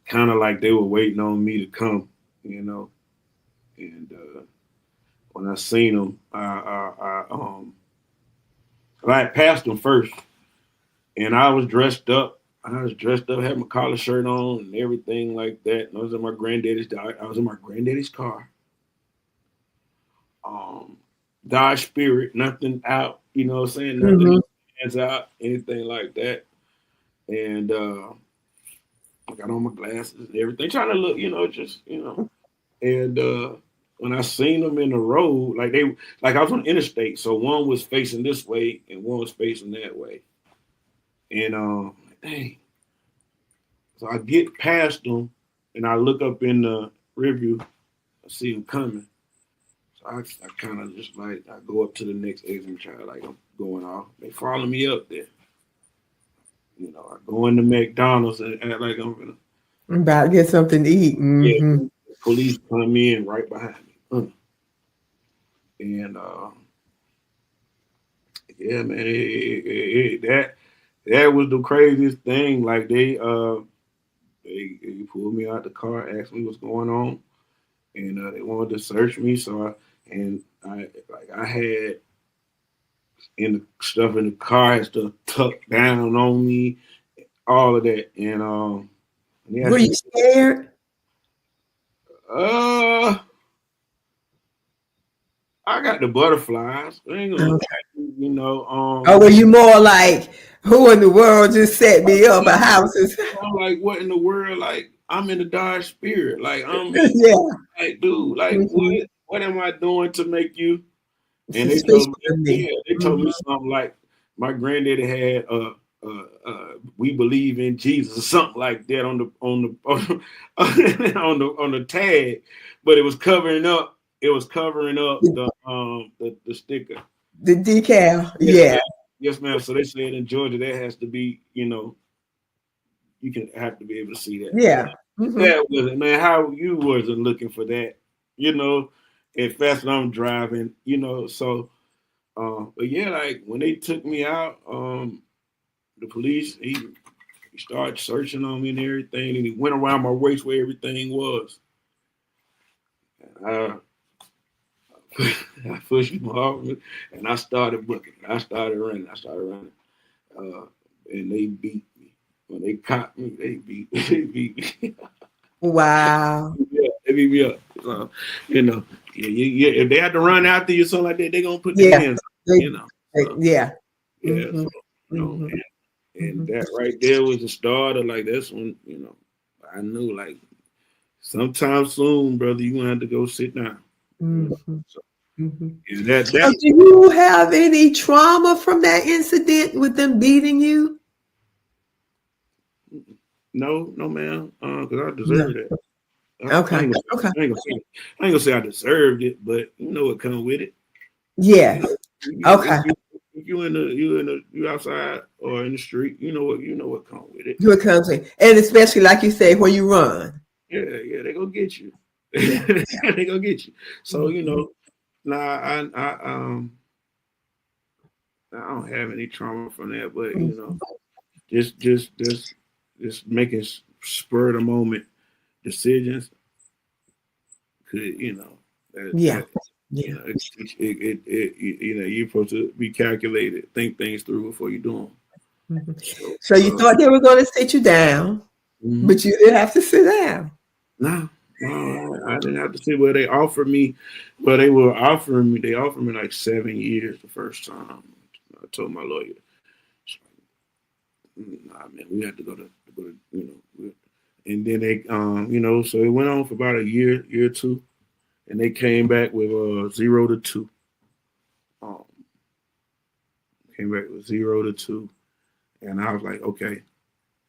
Speaker 2: kind of like they were waiting on me to come, you know. And when I seen them, I had passed them first, and I was dressed up. I was dressed up, had my collar shirt on and everything like that. And I was in my granddaddy's. I was in my granddaddy's car. Um, Dodge Spirit, nothing out. You know what I'm saying? Nothing
Speaker 1: mhm,
Speaker 2: hands out, anything like that. And I got on my glasses and everything, trying to look, just And when I seen them in the road, like I was on the interstate, so one was facing this way and one was facing that way. And dang. So I get past them and I look up in the rearview, I see them coming. So I kind of just like I go up to the next exit and try like I'm going off. They follow me up there. I go into McDonald's and act like I'm gonna.
Speaker 1: I'm about to get something to eat.
Speaker 2: Yeah,
Speaker 1: Mm-hmm.
Speaker 2: police come in right behind me. And yeah, man, that was the craziest thing. Like they pulled me out the car, asked me what's going on, and they wanted to search me. So I had in the stuff in the car, had stuff tucked down on me, all of that, and they
Speaker 1: Were
Speaker 2: asked
Speaker 1: you
Speaker 2: me,
Speaker 1: scared?
Speaker 2: uh. I got the butterflies. I ain't gonna,
Speaker 1: Okay.
Speaker 2: you know,
Speaker 1: Or were you more like, who in the world just set me up a house?
Speaker 2: I'm like, what in the world? Like, I'm in the Dodge spirit. Like, I'm
Speaker 1: Yeah.
Speaker 2: like, dude, like,
Speaker 1: Mm-hmm.
Speaker 2: what am I doing to make you? And they told
Speaker 1: Suspicious
Speaker 2: me,
Speaker 1: of me.
Speaker 2: yeah, they told me something like, my granddaddy had we believe in Jesus or something like that on the tag, but it was covering up. It was covering up
Speaker 1: The,
Speaker 2: the sticker.
Speaker 1: the decal.
Speaker 2: Yes,
Speaker 1: Yeah.
Speaker 2: ma'am. Yes, ma'am. So they said in Georgia that has to be, you can have to be able to see that. But
Speaker 1: Yeah. Mm-hmm.
Speaker 2: that wasn't, man. How you wasn't looking for that, you know? If that's what I'm driving, So, but yeah, like when they took me out, the police he started searching on me and everything, and he went around my waist where everything was. And I pushed him off, and I started booking. I started running. Uh, and they beat me. When they caught me, they beat they beat me.
Speaker 1: Wow.
Speaker 2: Yeah, they beat me up. So, you know, if they had to run after you or something like that, they're gonna put their
Speaker 1: Yeah.
Speaker 2: hands
Speaker 1: They,
Speaker 2: on, So
Speaker 1: yeah.
Speaker 2: yeah,
Speaker 1: Mm-hmm.
Speaker 2: so
Speaker 1: Mm-hmm.
Speaker 2: and
Speaker 1: Mm-hmm.
Speaker 2: that right there was the start of like that's when, I knew like sometime soon, brother, you're gonna have to go sit down.
Speaker 1: Mm-hmm.
Speaker 2: So
Speaker 1: Mm-hmm.
Speaker 2: yeah, that
Speaker 1: So,
Speaker 2: that
Speaker 1: do you have any trauma from that incident with them beating you?
Speaker 2: no man, because I
Speaker 1: No.
Speaker 2: deserved it. I
Speaker 1: Okay.
Speaker 2: ain't
Speaker 1: Okay.
Speaker 2: gonna say I deserved it, but you know what come with it. You know,
Speaker 1: Yes. Okay.
Speaker 2: if you outside or in the street, you know what come with it.
Speaker 1: You were coming, and especially like you say, when you run.
Speaker 2: Yeah, they gonna get you.
Speaker 1: Yeah.
Speaker 2: They gonna get you. So
Speaker 1: Mm-hmm.
Speaker 2: nah, I don't have any trauma from that, but just just just just making spur of the moment decisions could that
Speaker 1: Yeah.
Speaker 2: that
Speaker 1: Yeah.
Speaker 2: you're supposed to be calculated, think things through before you do them.
Speaker 1: Mhm.
Speaker 2: So,
Speaker 1: So you thought they were going to sit you down,
Speaker 2: mhm.
Speaker 1: but you didn't have to sit down.
Speaker 2: No, I didn't have to see where they offered me. Well, they were offering me. They offered me like 7 years the first time. I told my lawyer, "Nah, man, we have to go to And then they, so it went on for about a year or two, and they came back with 0 to 2. Um, came back with 0 to 2, and I was like, okay,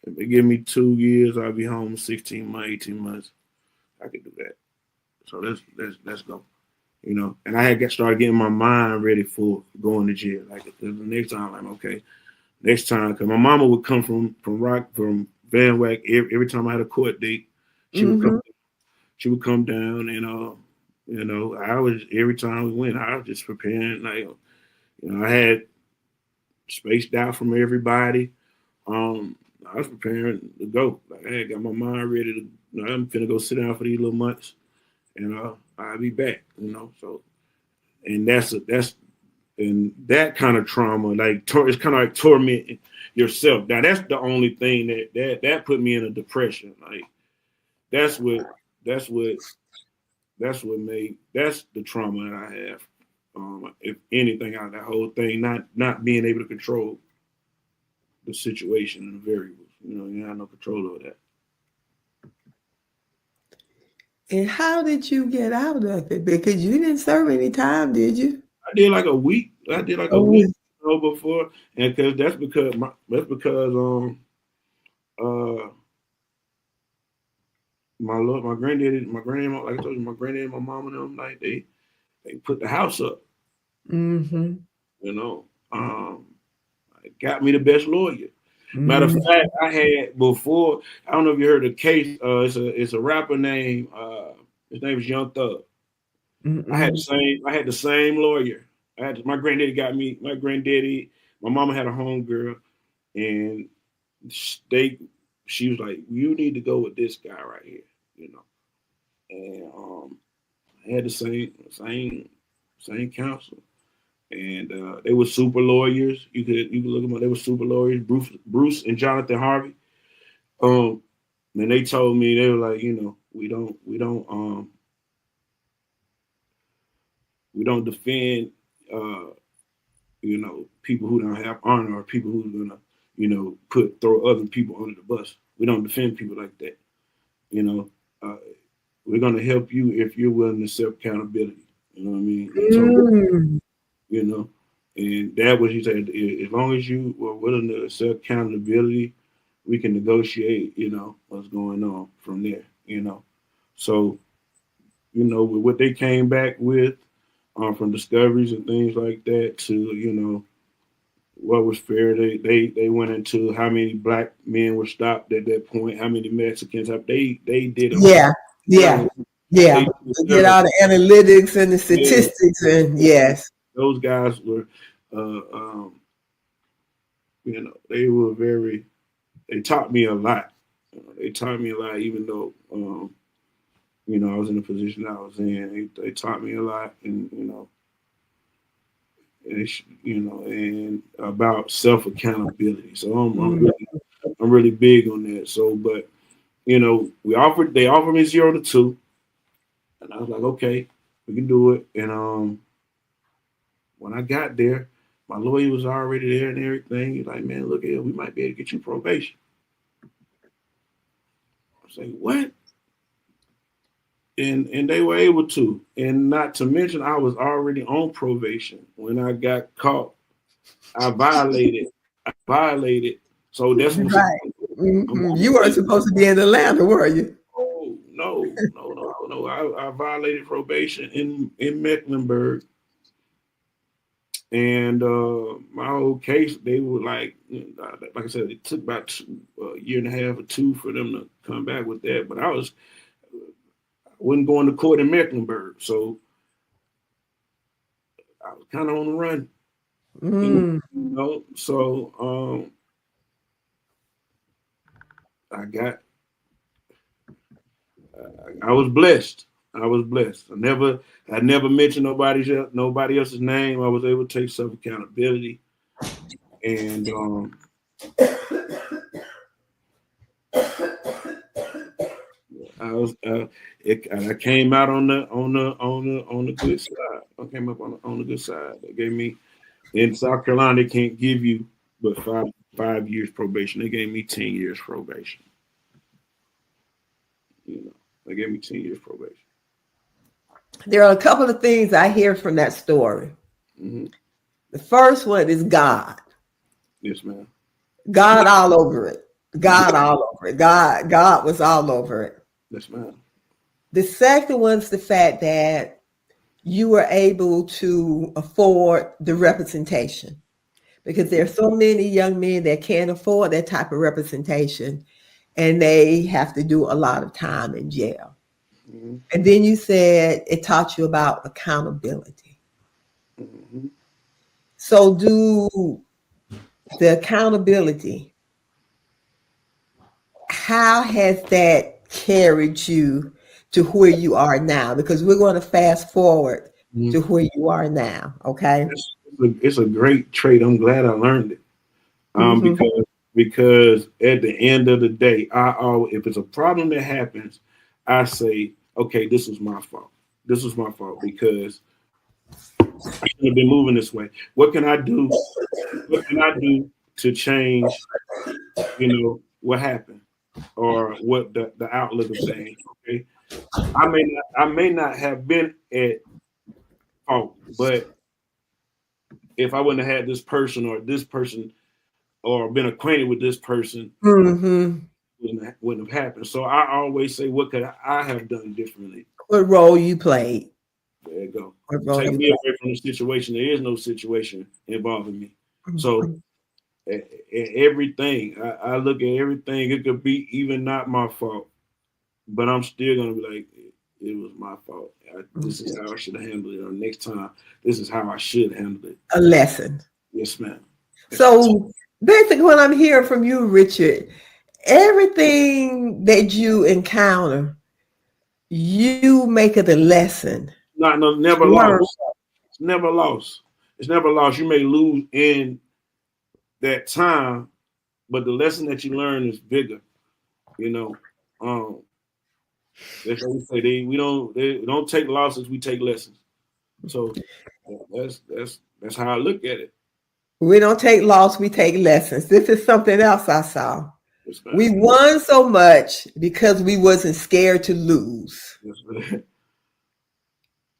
Speaker 2: if they give me 2 years, I'll be home 16 months, 18 months. I could do that. So let's go. And I had started getting my mind ready for going to jail. Like the next time, I'm okay. Next time, because my mama would come from Van Wyck every time I had a court date. She would come.
Speaker 1: Mm-hmm.
Speaker 2: She would come down, and I was every time we went, I was just preparing. Like, I had spaced out from everybody. I was preparing to go. Like, I had got my mind ready to. I'm finna go sit down for these little months, and I'll be back. So and that's and that kind of trauma, like it's kind of like tormenting yourself. Now that's the only thing that put me in a depression. Like that's what that's what that's the trauma that I have. If anything out of that whole thing, not being able to control the situation and the variables. You have no control over that.
Speaker 1: And how did you get out of it? Because you didn't serve any time, did you?
Speaker 2: I did like a week. I did like a
Speaker 1: Oh,
Speaker 2: week before, and because uh my granddaddy, like I told you, my granddaddy, my mom and them, like they put the house up,
Speaker 1: mm-hmm.
Speaker 2: you know. It got me the best lawyer. Matter of
Speaker 1: Mm-hmm.
Speaker 2: fact, I had before. I don't know if you heard the case. It's a rapper named his name is Young Thug.
Speaker 1: Mm-mm.
Speaker 2: I had the same lawyer. My granddaddy got me. My granddaddy, my mama had a home girl, and they she was like, "You need to go with this guy right here," you know. And I had the same counsel, and they were super lawyers. You could look them up. They were super lawyers. Bruce and Jonathan Harvey. Um, and they told me they were like, we don't defend uh people who don't have honor or people who's gonna throw other people under the bus. We don't defend people like that. You know, uh, we're gonna help you if you're willing to accept accountability. You know what I mean? They told me,
Speaker 1: Mm.
Speaker 2: you know, and that was he said. As long as you were willing to accept accountability, we can negotiate. What's going on from there. So with what they came back with from discoveries and things like that to what was fair. They went into how many black men were stopped at that point, how many Mexicans have they did a
Speaker 1: Yeah, yeah,
Speaker 2: thorough
Speaker 1: yeah.
Speaker 2: they did a
Speaker 1: To get
Speaker 2: thorough
Speaker 1: all the analytics and the
Speaker 2: yeah.
Speaker 1: statistics, and yes.
Speaker 2: Those guys were they were they taught me a lot. They taught me a lot even though I was in the position I was in. They taught me a lot and and about self accountability. So
Speaker 1: Mm.
Speaker 2: I'm really big on that. So, but they offered me 0 to 2, and I was like, okay, we can do it. And when I got there, my lawyer was already there and everything. He's like, man, look here, we might be able to get you probation. I was like, what? And they were able to, and not to mention, I was already on probation when I got caught. I violated. I violated. So that's what's
Speaker 1: Right.
Speaker 2: I'm
Speaker 1: Hmm.
Speaker 2: on
Speaker 1: You weren't
Speaker 2: the
Speaker 1: supposed to be in Atlanta, were you?
Speaker 2: Oh no, no, no, no! I violated probation in Mecklenburg, and my whole case they were like I said, it took about a year and a half or two for them to come back with that. But wasn't going to court in Mecklenburg, so I was kind of on the run,
Speaker 1: Mm.
Speaker 2: So I got I was blessed. I was blessed. I never mentioned nobody else's name. I was able to take self accountability, and I came out on the good side. I came up on the good side. They gave me in South Carolina. They can't give you but five years probation. They gave me 10 years probation. They gave me 10 years probation.
Speaker 1: There are a couple of things I hear from that story.
Speaker 2: Hmm.
Speaker 1: The first one is God.
Speaker 2: Yes, ma'am.
Speaker 1: God all over it. God all over it. God was all over it.
Speaker 2: Yes, ma'am.
Speaker 1: The second one's the fact that you were able to afford the representation because there are so many young men that can't afford that type of representation and they have to do a lot of time in jail.
Speaker 2: Hmm.
Speaker 1: And then you said it taught you about accountability.
Speaker 2: Hmm.
Speaker 1: So, do the accountability, how has that carried you to where you are now? Because we're going to fast forward to where you are now. Okay.
Speaker 2: It's a great trait. I'm glad I learned it.
Speaker 1: Hmm.
Speaker 2: Because at the end of the day, if it's a problem that happens, I say, okay, this was my fault. This was my fault because I should have been moving this way. What can I do? What can I do to change? What happened or what the outlook of things? Okay, I may not have been at fault, but if I wouldn't have had this person or been acquainted with this person,
Speaker 1: Mm-hmm.
Speaker 2: wouldn't have happened. So I always say, what could I have done differently?
Speaker 1: What role you played?
Speaker 2: There you go.
Speaker 1: What role
Speaker 2: Take
Speaker 1: you
Speaker 2: me away from the situation. There is no situation involving me. So
Speaker 1: played?
Speaker 2: everything, I look at everything. It could be even not my fault, but I'm still gonna be like, it was my fault. This is how I should have handled it. Or next time, this is how I should handle it.
Speaker 1: A lesson.
Speaker 2: Yes, ma'am. Yes, ma'am.
Speaker 1: So basically, what I'm hearing from you, Richard, everything that you encounter, you make it a lesson
Speaker 2: Not no,
Speaker 1: to
Speaker 2: never
Speaker 1: learn.
Speaker 2: lost. It's never lost. It's never lost. You may lose in that time, but the lesson that you learn is bigger. You know, um, that's what we say. They don't take losses. We take lessons. So that's how I look at it.
Speaker 1: We don't take loss, we take lessons. This is something else I saw.
Speaker 2: Yes,
Speaker 1: We
Speaker 2: ma'am.
Speaker 1: won so much because we wasn't scared to lose.
Speaker 2: Yes, ma'am.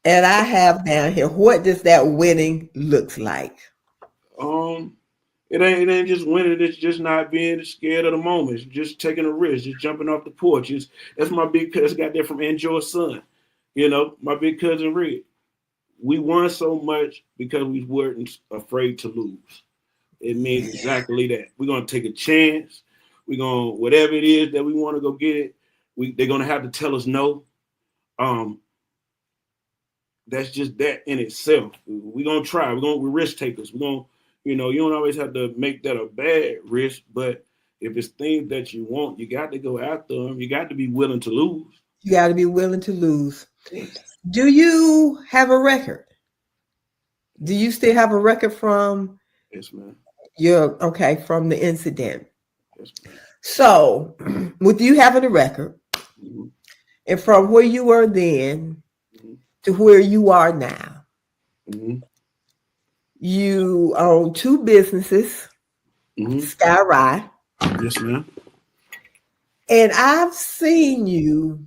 Speaker 1: And I have down here, what does that winning looks like?
Speaker 2: Um, it ain't just winning. It's just not being scared of the moment. It's just taking a risk. Just jumping off the porch. That's my big cousin. Got that from Enjoy's son. My big cousin Red. We won so much because we weren't afraid to lose. It means exactly that. We're gonna take a chance. We're gonna whatever it is that we want to go get it. They're gonna have to tell us no. Um, that's just that in itself. We're gonna try. We're risk takers. You don't always have to make that a bad risk, but if it's things that you want, you got to go after them. You got to be willing to lose.
Speaker 1: You got to be willing to lose.
Speaker 2: Yes,
Speaker 1: Do you have a record? Do you still have a record from
Speaker 2: yes, man.
Speaker 1: from the incident?
Speaker 2: Yes, man.
Speaker 1: So, with you having a record,
Speaker 2: Mm-hmm.
Speaker 1: and from where you were then
Speaker 2: Mm-hmm.
Speaker 1: to where you are now,
Speaker 2: Mm-hmm.
Speaker 1: you own two businesses,
Speaker 2: Mm-hmm.
Speaker 1: Sky Rye,
Speaker 2: Yes, ma'am.
Speaker 1: and I've seen you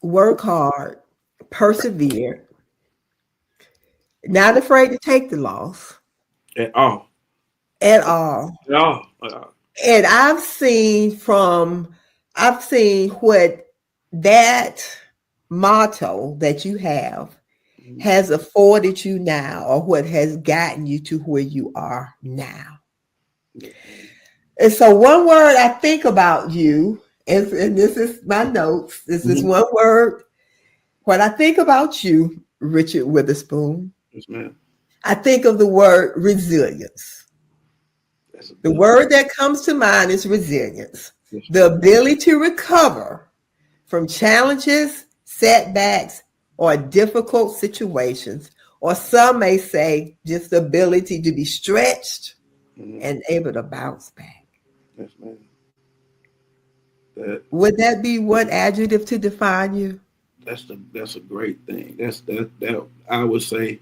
Speaker 1: work hard, persevere, not afraid to take the loss
Speaker 2: At all.
Speaker 1: at all.
Speaker 2: At all. At all.
Speaker 1: And I've seen what that motto that you have
Speaker 2: Mm-hmm.
Speaker 1: has afforded you now, or what has gotten you to where you are now.
Speaker 2: Yes, ma'am.
Speaker 1: And so, one word I think about you, and this is my notes, this is
Speaker 2: Mm-hmm.
Speaker 1: one word. When I think about you, Richard Witherspoon,
Speaker 2: Yes, ma'am.
Speaker 1: I think of the word resilience.
Speaker 2: That's a
Speaker 1: The
Speaker 2: good.
Speaker 1: word that comes to mind is resilience,
Speaker 2: Yes,
Speaker 1: the
Speaker 2: ma'am.
Speaker 1: ability to recover from challenges, setbacks, or difficult situations, or some may say just the ability to be stretched
Speaker 2: Mm-hmm.
Speaker 1: and able to bounce back.
Speaker 2: Yes, ma'am. That
Speaker 1: Would that be one adjective to define you?
Speaker 2: that's a great thing. That I would say.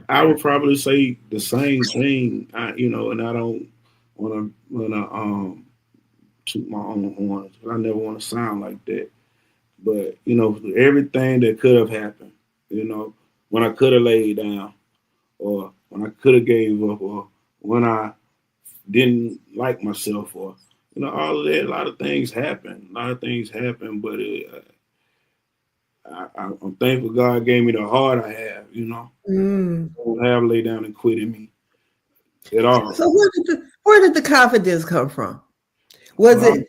Speaker 2: I would probably say the same thing. And I don't want to toot my own horn. I never want to sound like that. But everything that could have happened. When I could have laid down, or when I could have gave up, or when I didn't like myself, or all of that. A lot of things happen. A lot of things happen, but I'm thankful God gave me the heart I have.
Speaker 1: Mm.
Speaker 2: I don't have lay down and quit in me at all.
Speaker 1: So where did the confidence come from? Was
Speaker 2: Well,
Speaker 1: it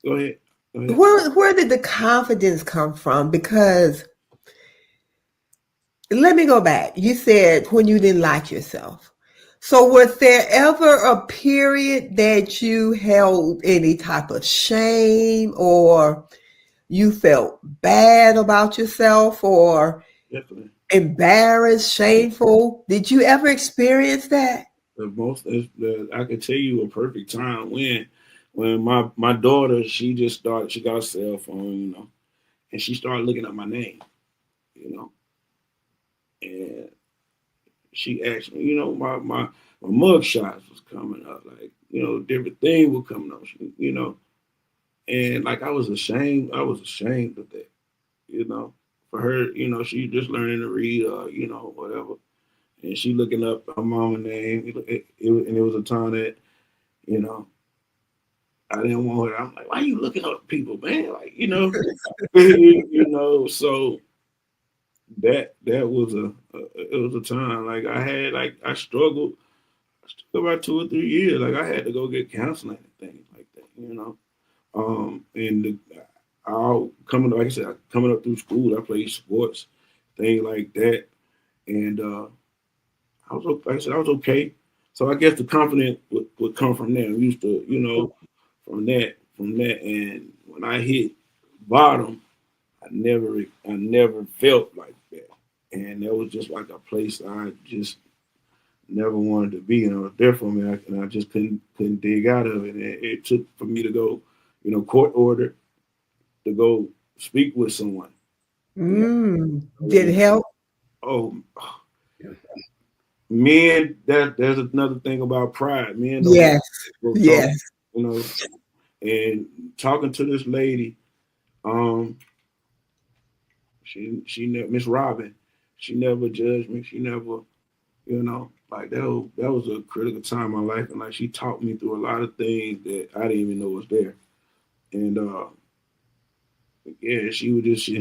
Speaker 2: go ahead. Go ahead.
Speaker 1: where did the confidence come from? Because let me go back. You said when you didn't like yourself. So was there ever a period that you held any type of shame, or you felt bad about yourself, or
Speaker 2: Definitely.
Speaker 1: embarrassed, shameful? Did you ever experience that?
Speaker 2: I can tell you a perfect time when my daughter, she got a cell phone, and she started looking at my name, you know, and she asked me, my mug shots was coming up, like, different things were coming up, And like I was ashamed of that, you know. For her, she just learning to read, whatever. And she looking up her mama name. And it was a time that, you know, I didn't want her. I'm like, why you looking up people, man? Like, so that was it was a time like I had like I struggled about 2 or 3 years. Like I had to go get counseling and things like that. And I'll coming like I said, coming up through school, I played sports, things like that, and like I said, I was okay. So I guess the confidence would come from there. I used to, from that, and when I hit bottom, I never felt like that, and that was just like a place I just never wanted to be, and it was there for me, and I just couldn't dig out of it. And it took for me to go, court order to go speak with someone. And
Speaker 1: Did it help?
Speaker 2: oh, men, there's another thing about pride. Men don't
Speaker 1: Yes.
Speaker 2: go talk,
Speaker 1: Yes.
Speaker 2: you know, and talking to this lady, um, she Miss Robin, she never judged me. She never, like that was a critical time in my life, and like she taught me through a lot of things that I didn't even know was there. And yeah, and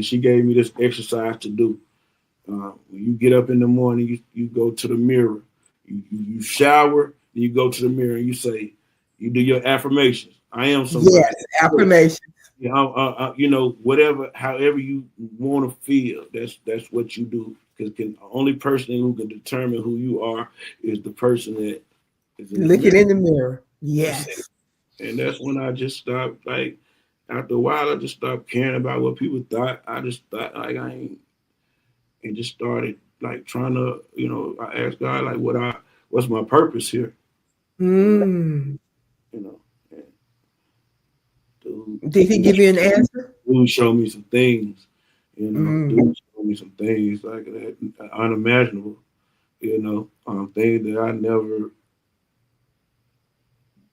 Speaker 2: she gave me this exercise to do. When you get up in the morning, you go to the mirror, you shower, and you go to the mirror and you say, you do your affirmations. I am
Speaker 1: Yes.
Speaker 2: somebody.
Speaker 1: Affirmation.
Speaker 2: Whatever, however you want to feel, that's what you do. Because the only person who can determine who you are is the person that is in the
Speaker 1: Looking
Speaker 2: mirror.
Speaker 1: in the mirror.
Speaker 2: That's it.
Speaker 1: Yes.
Speaker 2: And that's when I just stopped. Like after a while, I just stopped caring about what people thought. I just thought like I ain't, and just started like trying to, I asked God like, what's my purpose here? And
Speaker 1: Mm.
Speaker 2: you know, and dude,
Speaker 1: Did he give you an answer?
Speaker 2: dude showed me some things.
Speaker 1: Mm.
Speaker 2: Dude showed me some things like that, unimaginable. Things that I never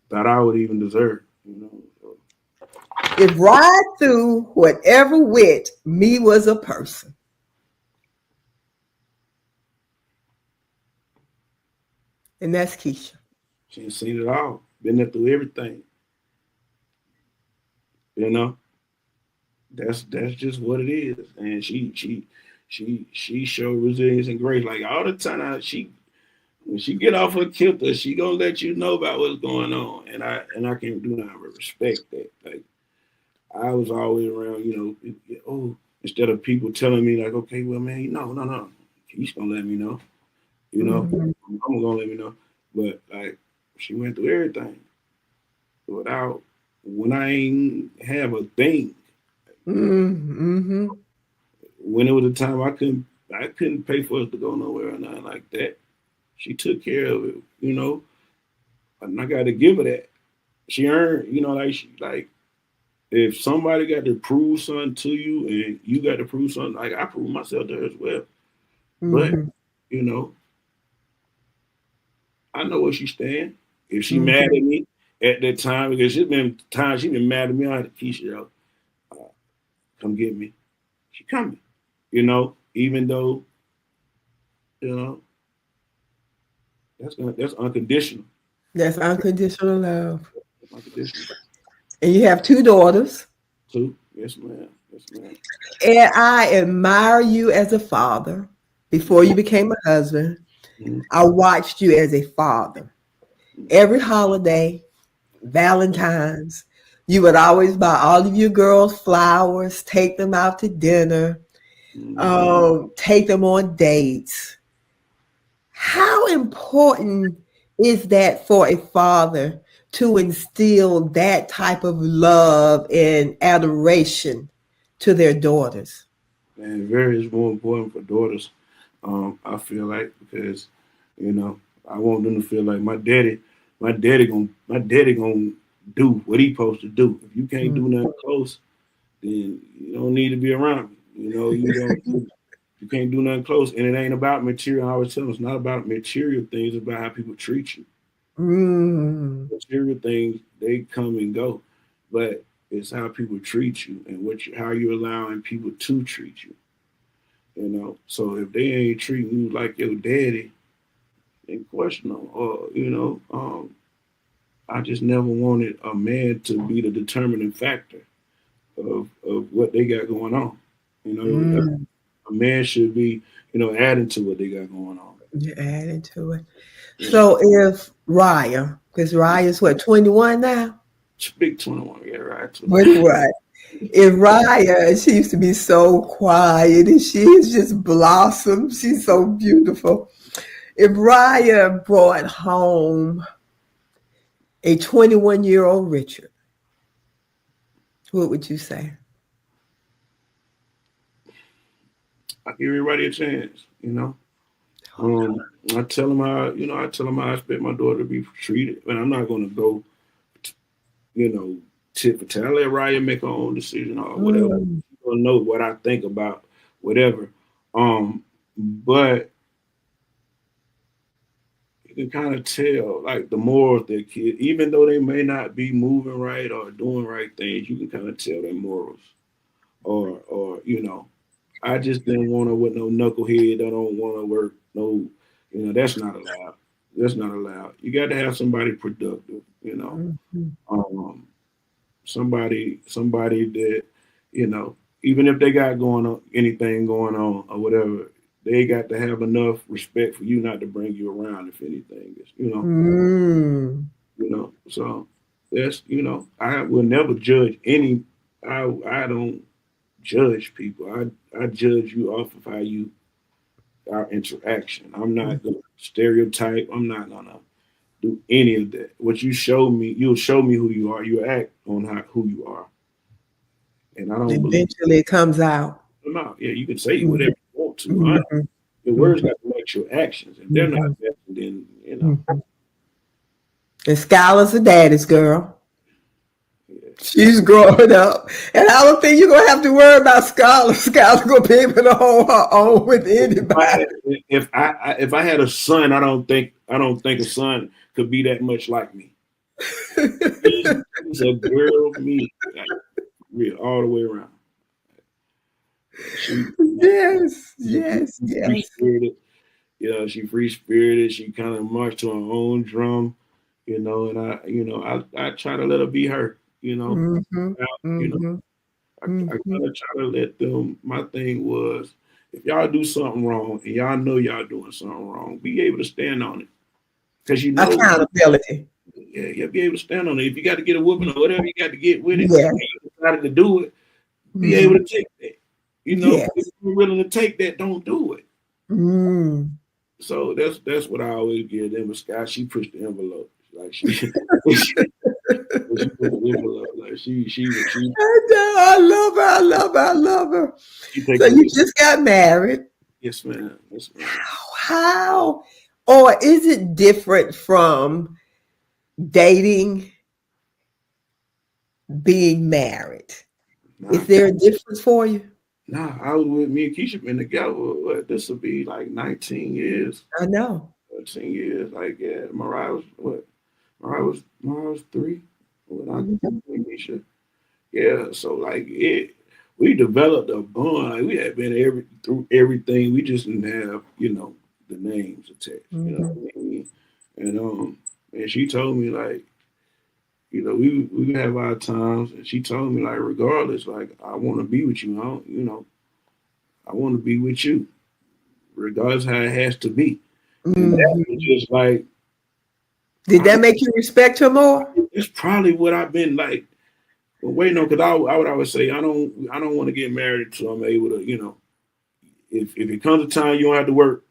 Speaker 2: thought I would even deserve. So,
Speaker 1: If right through whatever wit me was a person, and that's Keisha.
Speaker 2: she seen it all, been there through everything. You know, that's just what it is. And she showed resilience and grace. Like all the time, she when she get off her kilter, she gonna let you know about what's going on. And I can't do nothing but respect that. Like I was always around, instead of people telling me like, okay, well, man, no, he's gonna let me know, you know,
Speaker 1: Mm-hmm.
Speaker 2: I'm gonna let me know. But like, she went through everything without when I ain't have a thing.
Speaker 1: Mm-hmm.
Speaker 2: When it was a time I couldn't pay for us to go nowhere or nothing like that. She took care of it, and I got to give her that. She earned, like if somebody got to prove something to you and you got to prove something, like I prove myself to her as well. But
Speaker 1: Mm-hmm.
Speaker 2: you know, I know where she stand. If she mad
Speaker 1: Mm-hmm.
Speaker 2: at me at that time, because she's been times she been mad at me, I had to Keisha, uh, come get me. She coming, even though you know that's unconditional.
Speaker 1: That's unconditional love.
Speaker 2: Unconditional
Speaker 1: And you have two daughters.
Speaker 2: too. Yes, ma'am. Yes, ma'am.
Speaker 1: And I admire you as a father. Before you became a husband,
Speaker 2: Mm-hmm.
Speaker 1: I watched you as a father. Every holiday, Valentine's, you would always buy all of your girls flowers, take them out to dinner,
Speaker 2: Mm-hmm.
Speaker 1: take them on dates. How important is that for a father to instill that type of love and adoration to their daughters?
Speaker 2: And very is more important for daughters. I feel like because you know I want them to feel like my daddy gonna do what he supposed to do. If you can't do nothing close, then you don't need to be around me. You can't do nothing close, and it ain't about material. I always tell them it's not about material things. It's about how people treat you.
Speaker 1: Mm,
Speaker 2: Material things they come and go, but It's how people treat you and how you're allowing people to treat you. So if they ain't treating you like your daddy, then question them. Or I just never wanted a man to be the determining factor of what they got going on. You know,
Speaker 1: Mm,
Speaker 2: a man should be adding to what they got going on.
Speaker 1: you're adding to it.
Speaker 2: You know,
Speaker 1: So if Raya, because Raya's what, 21 now?
Speaker 2: big 21, yeah, right.
Speaker 1: With what? If Raya, she used to be so quiet and she has just blossomed. She's so beautiful. If Raya brought home a 21-year-old Richard, what would you say?
Speaker 2: I give everybody a chance. I tell them I tell them how I expect my daughter to be treated, and I'm not going to go, you know, tit for tat. I let Raya make her own decision or whatever.
Speaker 1: Mm,
Speaker 2: She gonna know what I think about whatever. But you can kind of tell, like the morals of their kid, even though they may not be moving right or doing right things, you can kind of tell their morals. Or I just didn't want to with no knucklehead that don't want to work. No, that's not allowed. That's not allowed. You got to have somebody productive.
Speaker 1: mhm,
Speaker 2: Um, somebody that even if they got going on anything going on or whatever, they got to have enough respect for you not to bring you around if anything is
Speaker 1: mm.
Speaker 2: so that's I will never judge any. I don't judge people. I judge you off of how you our interaction. I'm not gonna stereotype. I'm not gonna do any of that. What you show me, you'll show me who you are. You act on who you are, and I don't believe
Speaker 1: Eventually it comes out.
Speaker 2: them out. Yeah, you can say whatever
Speaker 1: Mhm,
Speaker 2: you want to.
Speaker 1: mhm,
Speaker 2: Your words
Speaker 1: mhm,
Speaker 2: got to match your actions. If they're not
Speaker 1: mhm,
Speaker 2: matching, then
Speaker 1: mhm. And Skylar's a daddy's girl.
Speaker 2: yeah.
Speaker 1: She's growing up. And I don't think you're gonna have to worry about Skylar. Skylar gonna be able to hold her own with
Speaker 2: If I
Speaker 1: anybody.
Speaker 2: had, if I had a son, I don't think a son could be that much like me. He's a girl me, like, real all the way around. She
Speaker 1: Yes,
Speaker 2: she's
Speaker 1: yes,
Speaker 2: free
Speaker 1: yes.
Speaker 2: spirited. She free spirited. She kind of marched to her own drum. And I try to let her be her.
Speaker 1: Mm-hmm,
Speaker 2: I, you know,
Speaker 1: mm-hmm,
Speaker 2: I
Speaker 1: mm-hmm,
Speaker 2: kind of try to let them. My thing was, if y'all do something wrong and y'all know y'all doing something wrong, be able to stand on it. Because
Speaker 1: accountability.
Speaker 2: yeah, you'll be able to stand on it. If you got to get a whooping or whatever you got to get with it,
Speaker 1: Yeah.
Speaker 2: and you decided to do it, be able
Speaker 1: Mm-hmm.
Speaker 2: to take that. If
Speaker 1: Yes.
Speaker 2: you're willing to take that, don't do it.
Speaker 1: Mm.
Speaker 2: So that's what I always give them with Sky. She pushed the envelope. Like she she pushed the envelope. Like
Speaker 1: I know. I love her. I love her. I love her.
Speaker 2: she
Speaker 1: So
Speaker 2: take the
Speaker 1: you
Speaker 2: risk.
Speaker 1: just got married.
Speaker 2: Yes, ma'am. Yes, ma'am.
Speaker 1: How? Or is it different from dating, being married?
Speaker 2: Nah,
Speaker 1: Is there a difference for you?
Speaker 2: I was with me and Keisha been together. What this will be like 19 years.
Speaker 1: I know.
Speaker 2: 13 years. Like yeah, Mariah was what? Mariah was 3 when I
Speaker 1: Mhm.
Speaker 2: met Keisha. Yeah, so like we developed a bond. Like, we had been through everything. We just didn't have, the names attached. You know
Speaker 1: Mhm.
Speaker 2: what I mean? And she told me like, we have our times, and she told me like, regardless, like I want to be with you. I want to be with you, regardless how it has to be. And that was
Speaker 1: Mhm.
Speaker 2: just like,
Speaker 1: Did that make you respect her more?
Speaker 2: it's probably what I've been like. But wait, no, because I would always say I don't want to get married until I'm able to, if it comes a time you don't have to work,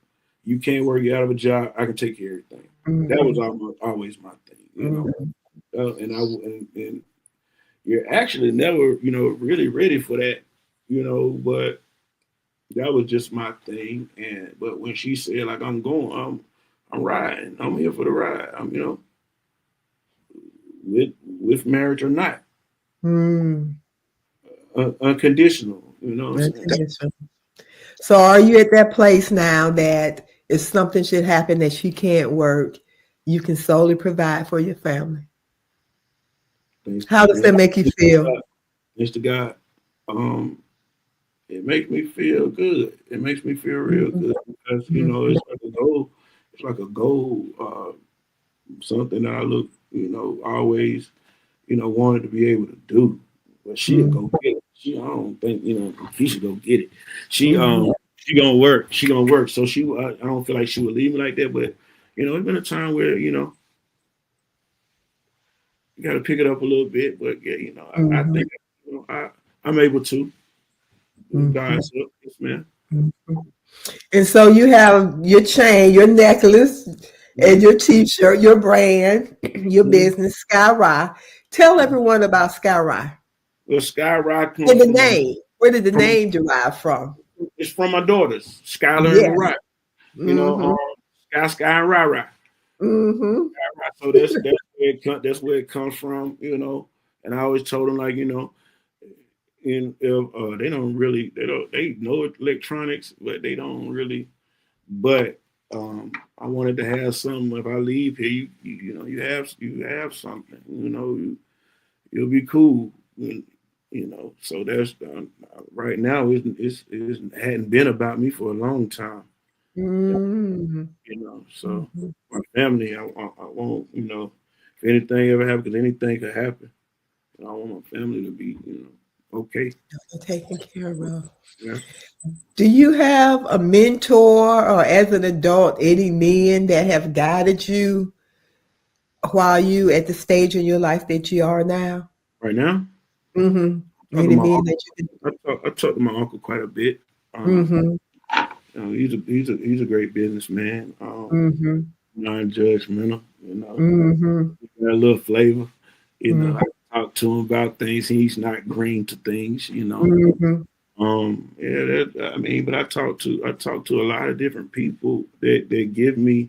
Speaker 2: you can't work, you're out of a job, I can take care of everything. That was
Speaker 1: Mhm.
Speaker 2: always my thing.
Speaker 1: Mhm.
Speaker 2: And you're actually never, really ready for that, but that was just my thing. But when she said like I'm going, I'm riding, I'm here for the ride. I'm, with marriage or not,
Speaker 1: Mm.
Speaker 2: unconditional. You know what I'm saying?
Speaker 1: Unconditional. So are you at that place now that if something should happen that she can't work, you can solely provide for your family?
Speaker 2: Things,
Speaker 1: How does
Speaker 2: things,
Speaker 1: that make you feel?
Speaker 2: Thanks to God. Um, it makes me feel good. It makes me feel real
Speaker 1: Mhm,
Speaker 2: good because
Speaker 1: mhm,
Speaker 2: it's like a goal. It's like a goal. Something that I look, always, wanted to be able to do. But she'll
Speaker 1: mhm,
Speaker 2: go get it. I don't think she should go get it. She
Speaker 1: mhm,
Speaker 2: um she gonna work. She gonna work. So I don't feel like she would leave me like that. But it's been a time where you got to pick it up a little bit. But yeah, I
Speaker 1: mhm,
Speaker 2: think I'm able to.
Speaker 1: mhm,
Speaker 2: God's up, yes, man.
Speaker 1: mhm. And so you have your chain, your necklace, and
Speaker 2: Mm-hmm.
Speaker 1: your T-shirt, your brand, your
Speaker 2: Mm-hmm.
Speaker 1: business, Sky Rye. Tell everyone about Sky Rye
Speaker 2: Well, Sky Rock
Speaker 1: and
Speaker 2: comes
Speaker 1: the
Speaker 2: from
Speaker 1: name. Where did the
Speaker 2: from
Speaker 1: name derive from?
Speaker 2: it's from my daughters, Skylar and
Speaker 1: Yes.
Speaker 2: Rock. You know,
Speaker 1: Mm-hmm.
Speaker 2: Sky and Rara.
Speaker 1: Mm-hmm.
Speaker 2: So that's where it comes from. And I always told them like and they don't really they know electronics, but they don't really. But I wanted to have something. If I leave here, you have something. You'll be cool. So that's right now. It hadn't been about me for a long time.
Speaker 1: Mm-hmm.
Speaker 2: So my family, I won't. If anything ever happens, because anything could happen. I want my family to be, okay.
Speaker 1: Taken care of.
Speaker 2: Yeah.
Speaker 1: Do you have a mentor or as an adult, any men that have guided you while you at the stage in your life that you are now?
Speaker 2: Right now,
Speaker 1: Mm-hmm.
Speaker 2: I talk to
Speaker 1: Any
Speaker 2: my
Speaker 1: men
Speaker 2: uncle.
Speaker 1: that you
Speaker 2: I talk to my uncle quite a bit.
Speaker 1: can?
Speaker 2: He's a great businessman.
Speaker 1: Mm-hmm.
Speaker 2: Non-judgmental.
Speaker 1: Mm-hmm.
Speaker 2: Got a little flavor.
Speaker 1: Mm-hmm.
Speaker 2: I talk to him about things. He's not green to things.
Speaker 1: Mm-hmm.
Speaker 2: Yeah. But I talk to a lot of different people that give me,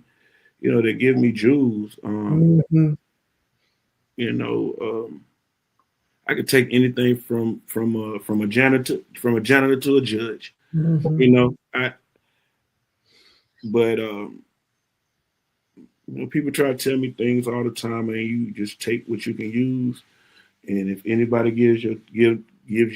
Speaker 2: that give me jewels.
Speaker 1: Mm-hmm.
Speaker 2: You know, I could take anything from a janitor to a judge.
Speaker 1: Mm-hmm.
Speaker 2: You know, I but people try to tell me things all the time, and you just take what you can use. And if anybody gives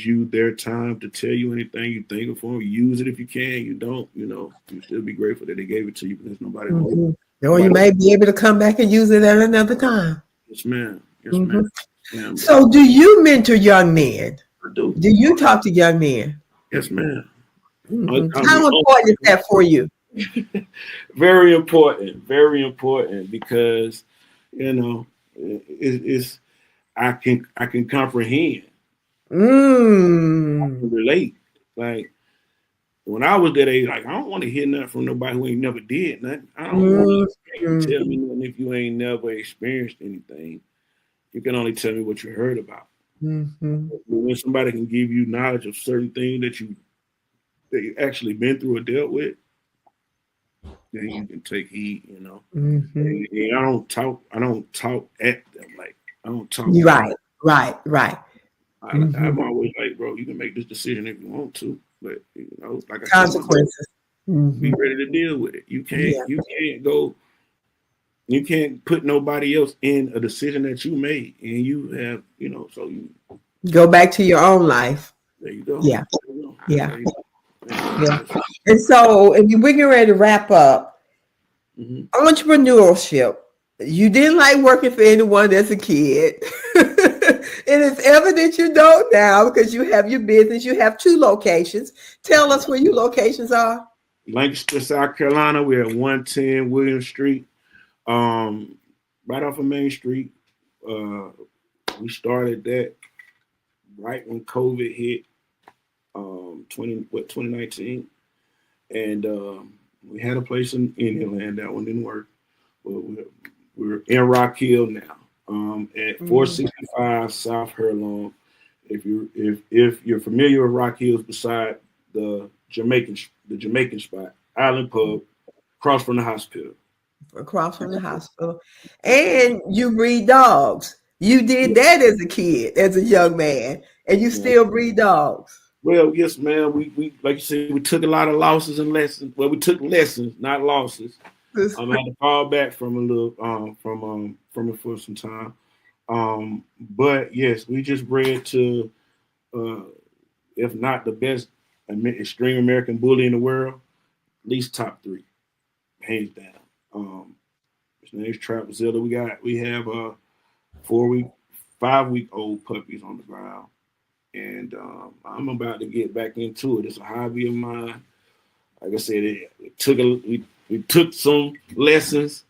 Speaker 2: you their time to tell you anything, you think of for them, use it if you can. You don't, you still be grateful that they gave it to you because nobody wants
Speaker 1: Mm-hmm. Or you
Speaker 2: nobody.
Speaker 1: may be able to come back and use it at another time.
Speaker 2: Yes, ma'am. Yes, ma'am.
Speaker 1: Mm-hmm.
Speaker 2: Ma'am. But
Speaker 1: So, do you mentor young men?
Speaker 2: I do.
Speaker 1: Do you talk to young men?
Speaker 2: Yes, ma'am.
Speaker 1: Mm-hmm.
Speaker 2: I'm
Speaker 1: How important is that for you?
Speaker 2: very important. Very important because you know it's I can comprehend. I
Speaker 1: Mm.
Speaker 2: can relate. Like when I was that age, like I don't want to hear nothing from nobody who ain't never did nothing. I don't want you to
Speaker 1: Mm-hmm.
Speaker 2: tell me nothing if you ain't never experienced anything. You can only tell me what you heard about.
Speaker 1: Mm-hmm.
Speaker 2: But when somebody can give you knowledge of certain things that you actually been through or dealt with, then you can take heed.
Speaker 1: Mm-hmm.
Speaker 2: And I don't talk at them like I don't talk down.
Speaker 1: Right, right, right. Mm-hmm.
Speaker 2: I'm always like, bro, you can make this decision if you want to, but like I tell my daughter,
Speaker 1: Consequences.
Speaker 2: be
Speaker 1: Mm-hmm.
Speaker 2: ready to deal with it. You can't
Speaker 1: Yeah.
Speaker 2: you can't go you can't put nobody else in a decision that you made and you have, so
Speaker 1: Go back to your own life.
Speaker 2: there you go.
Speaker 1: Yeah,
Speaker 2: There you go.
Speaker 1: yeah,
Speaker 2: There you go.
Speaker 1: yeah. And so, if we're getting ready to wrap up,
Speaker 2: Mm-hmm.
Speaker 1: entrepreneurship. You didn't like working for anyone as a kid. It is evident you don't now because you have your business. You have two locations. Tell us where your locations are.
Speaker 2: Lancaster, South Carolina. We're at 110 William Street, um, right off of Main Street. Uh, we started that right when COVID hit, 2019, and we had a place in Indian That one didn't work, but we're in Rock Hill now, at
Speaker 1: Mm,
Speaker 2: 465 South Hurlong. If you're familiar with Rock Hills, beside the Jamaican spot, Island Pub, across from the hospital.
Speaker 1: across from the hospital.
Speaker 2: Yes, ma'am.
Speaker 1: And you breed dogs. You did
Speaker 2: Yeah,
Speaker 1: that as a kid, as a young man, and you
Speaker 2: yeah.
Speaker 1: still breed dogs.
Speaker 2: Well, yes, ma'am. We like you said, we took a lot of losses and lessons. Well, we took lessons, not losses. I had to fall back from a little from it for some time. But yes, we just bred to uh, if not the best extreme American bully in the world, at least top three, hands down. His name's Trapzilla. We have 4 week, 5 week old puppies on the ground, and I'm about to get back into it. It's a hobby of mine. Like I said, we took some lessons,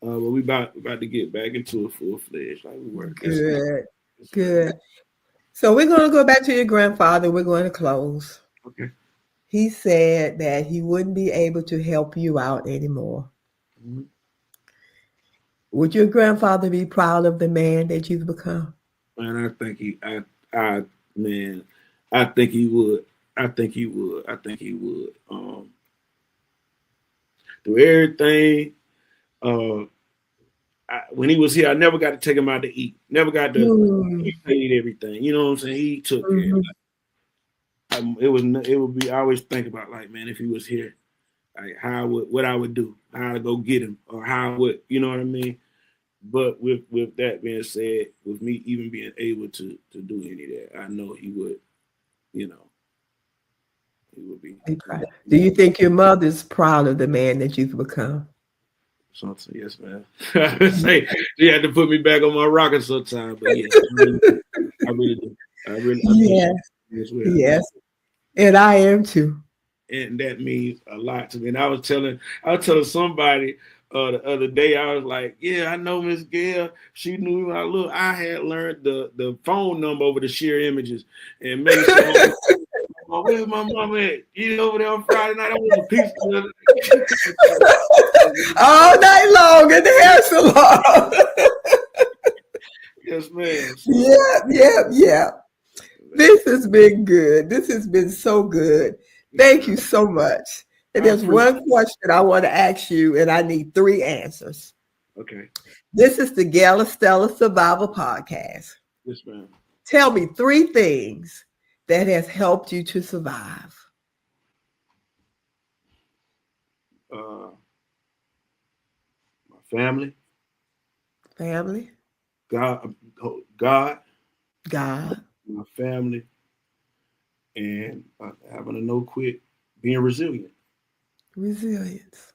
Speaker 2: but we about to get back into it full fledged. Like we work.
Speaker 1: Good,
Speaker 2: It's
Speaker 1: good. So we're going to go back to your grandfather. We're going to close.
Speaker 2: okay.
Speaker 1: He said that he wouldn't be able to help you out anymore.
Speaker 2: Mm-hmm.
Speaker 1: Would your grandfather be proud of the man that you've become?
Speaker 2: Man, I, man, I think he would. I think he would. I think he would. Through everything. Uh, when he was here, I never got to take him out to eat. Never got to.
Speaker 1: Mm,
Speaker 2: He paid everything. You know what I'm saying? He took care.
Speaker 1: mhm.
Speaker 2: It would be. I always think about like, man, if he was here, like what I would do, how to go get him, or how would you know what I mean? But with that being said, with me even being able to do any of that, I know he would. You know, he would be
Speaker 1: Be proud. Do you think your mother's proud of the man that you've become?
Speaker 2: something. Yes, man. I would say you had to put me back on my rocker sometime, but yes, I really do. I think
Speaker 1: Yes,
Speaker 2: as well.
Speaker 1: yes. And I am too.
Speaker 2: And that means a lot to me. And I was telling somebody the other day, I was like, yeah, I know Miss Gail. She knew when I had learned the phone number over the sheer images and made sure. Where's my mom at? You over there on Friday night? I want a pizza.
Speaker 1: All night long in the hair salon.
Speaker 2: Yes, ma'am. So,
Speaker 1: Yeah, yeah, yeah. This has been good. This has been so good.
Speaker 2: yes,
Speaker 1: Thank
Speaker 2: ma'am.
Speaker 1: you so much. And
Speaker 2: I
Speaker 1: there's
Speaker 2: appreciate
Speaker 1: one question I want to ask you, and I need three answers.
Speaker 2: it. Okay.
Speaker 1: This is the Gail Estella Survival Podcast.
Speaker 2: Yes, ma'am.
Speaker 1: Tell me three things that has helped you to survive.
Speaker 2: Uh, my family,
Speaker 1: Family,
Speaker 2: God,
Speaker 1: God,
Speaker 2: my family, and having a no quit, being resilient.
Speaker 1: resilience.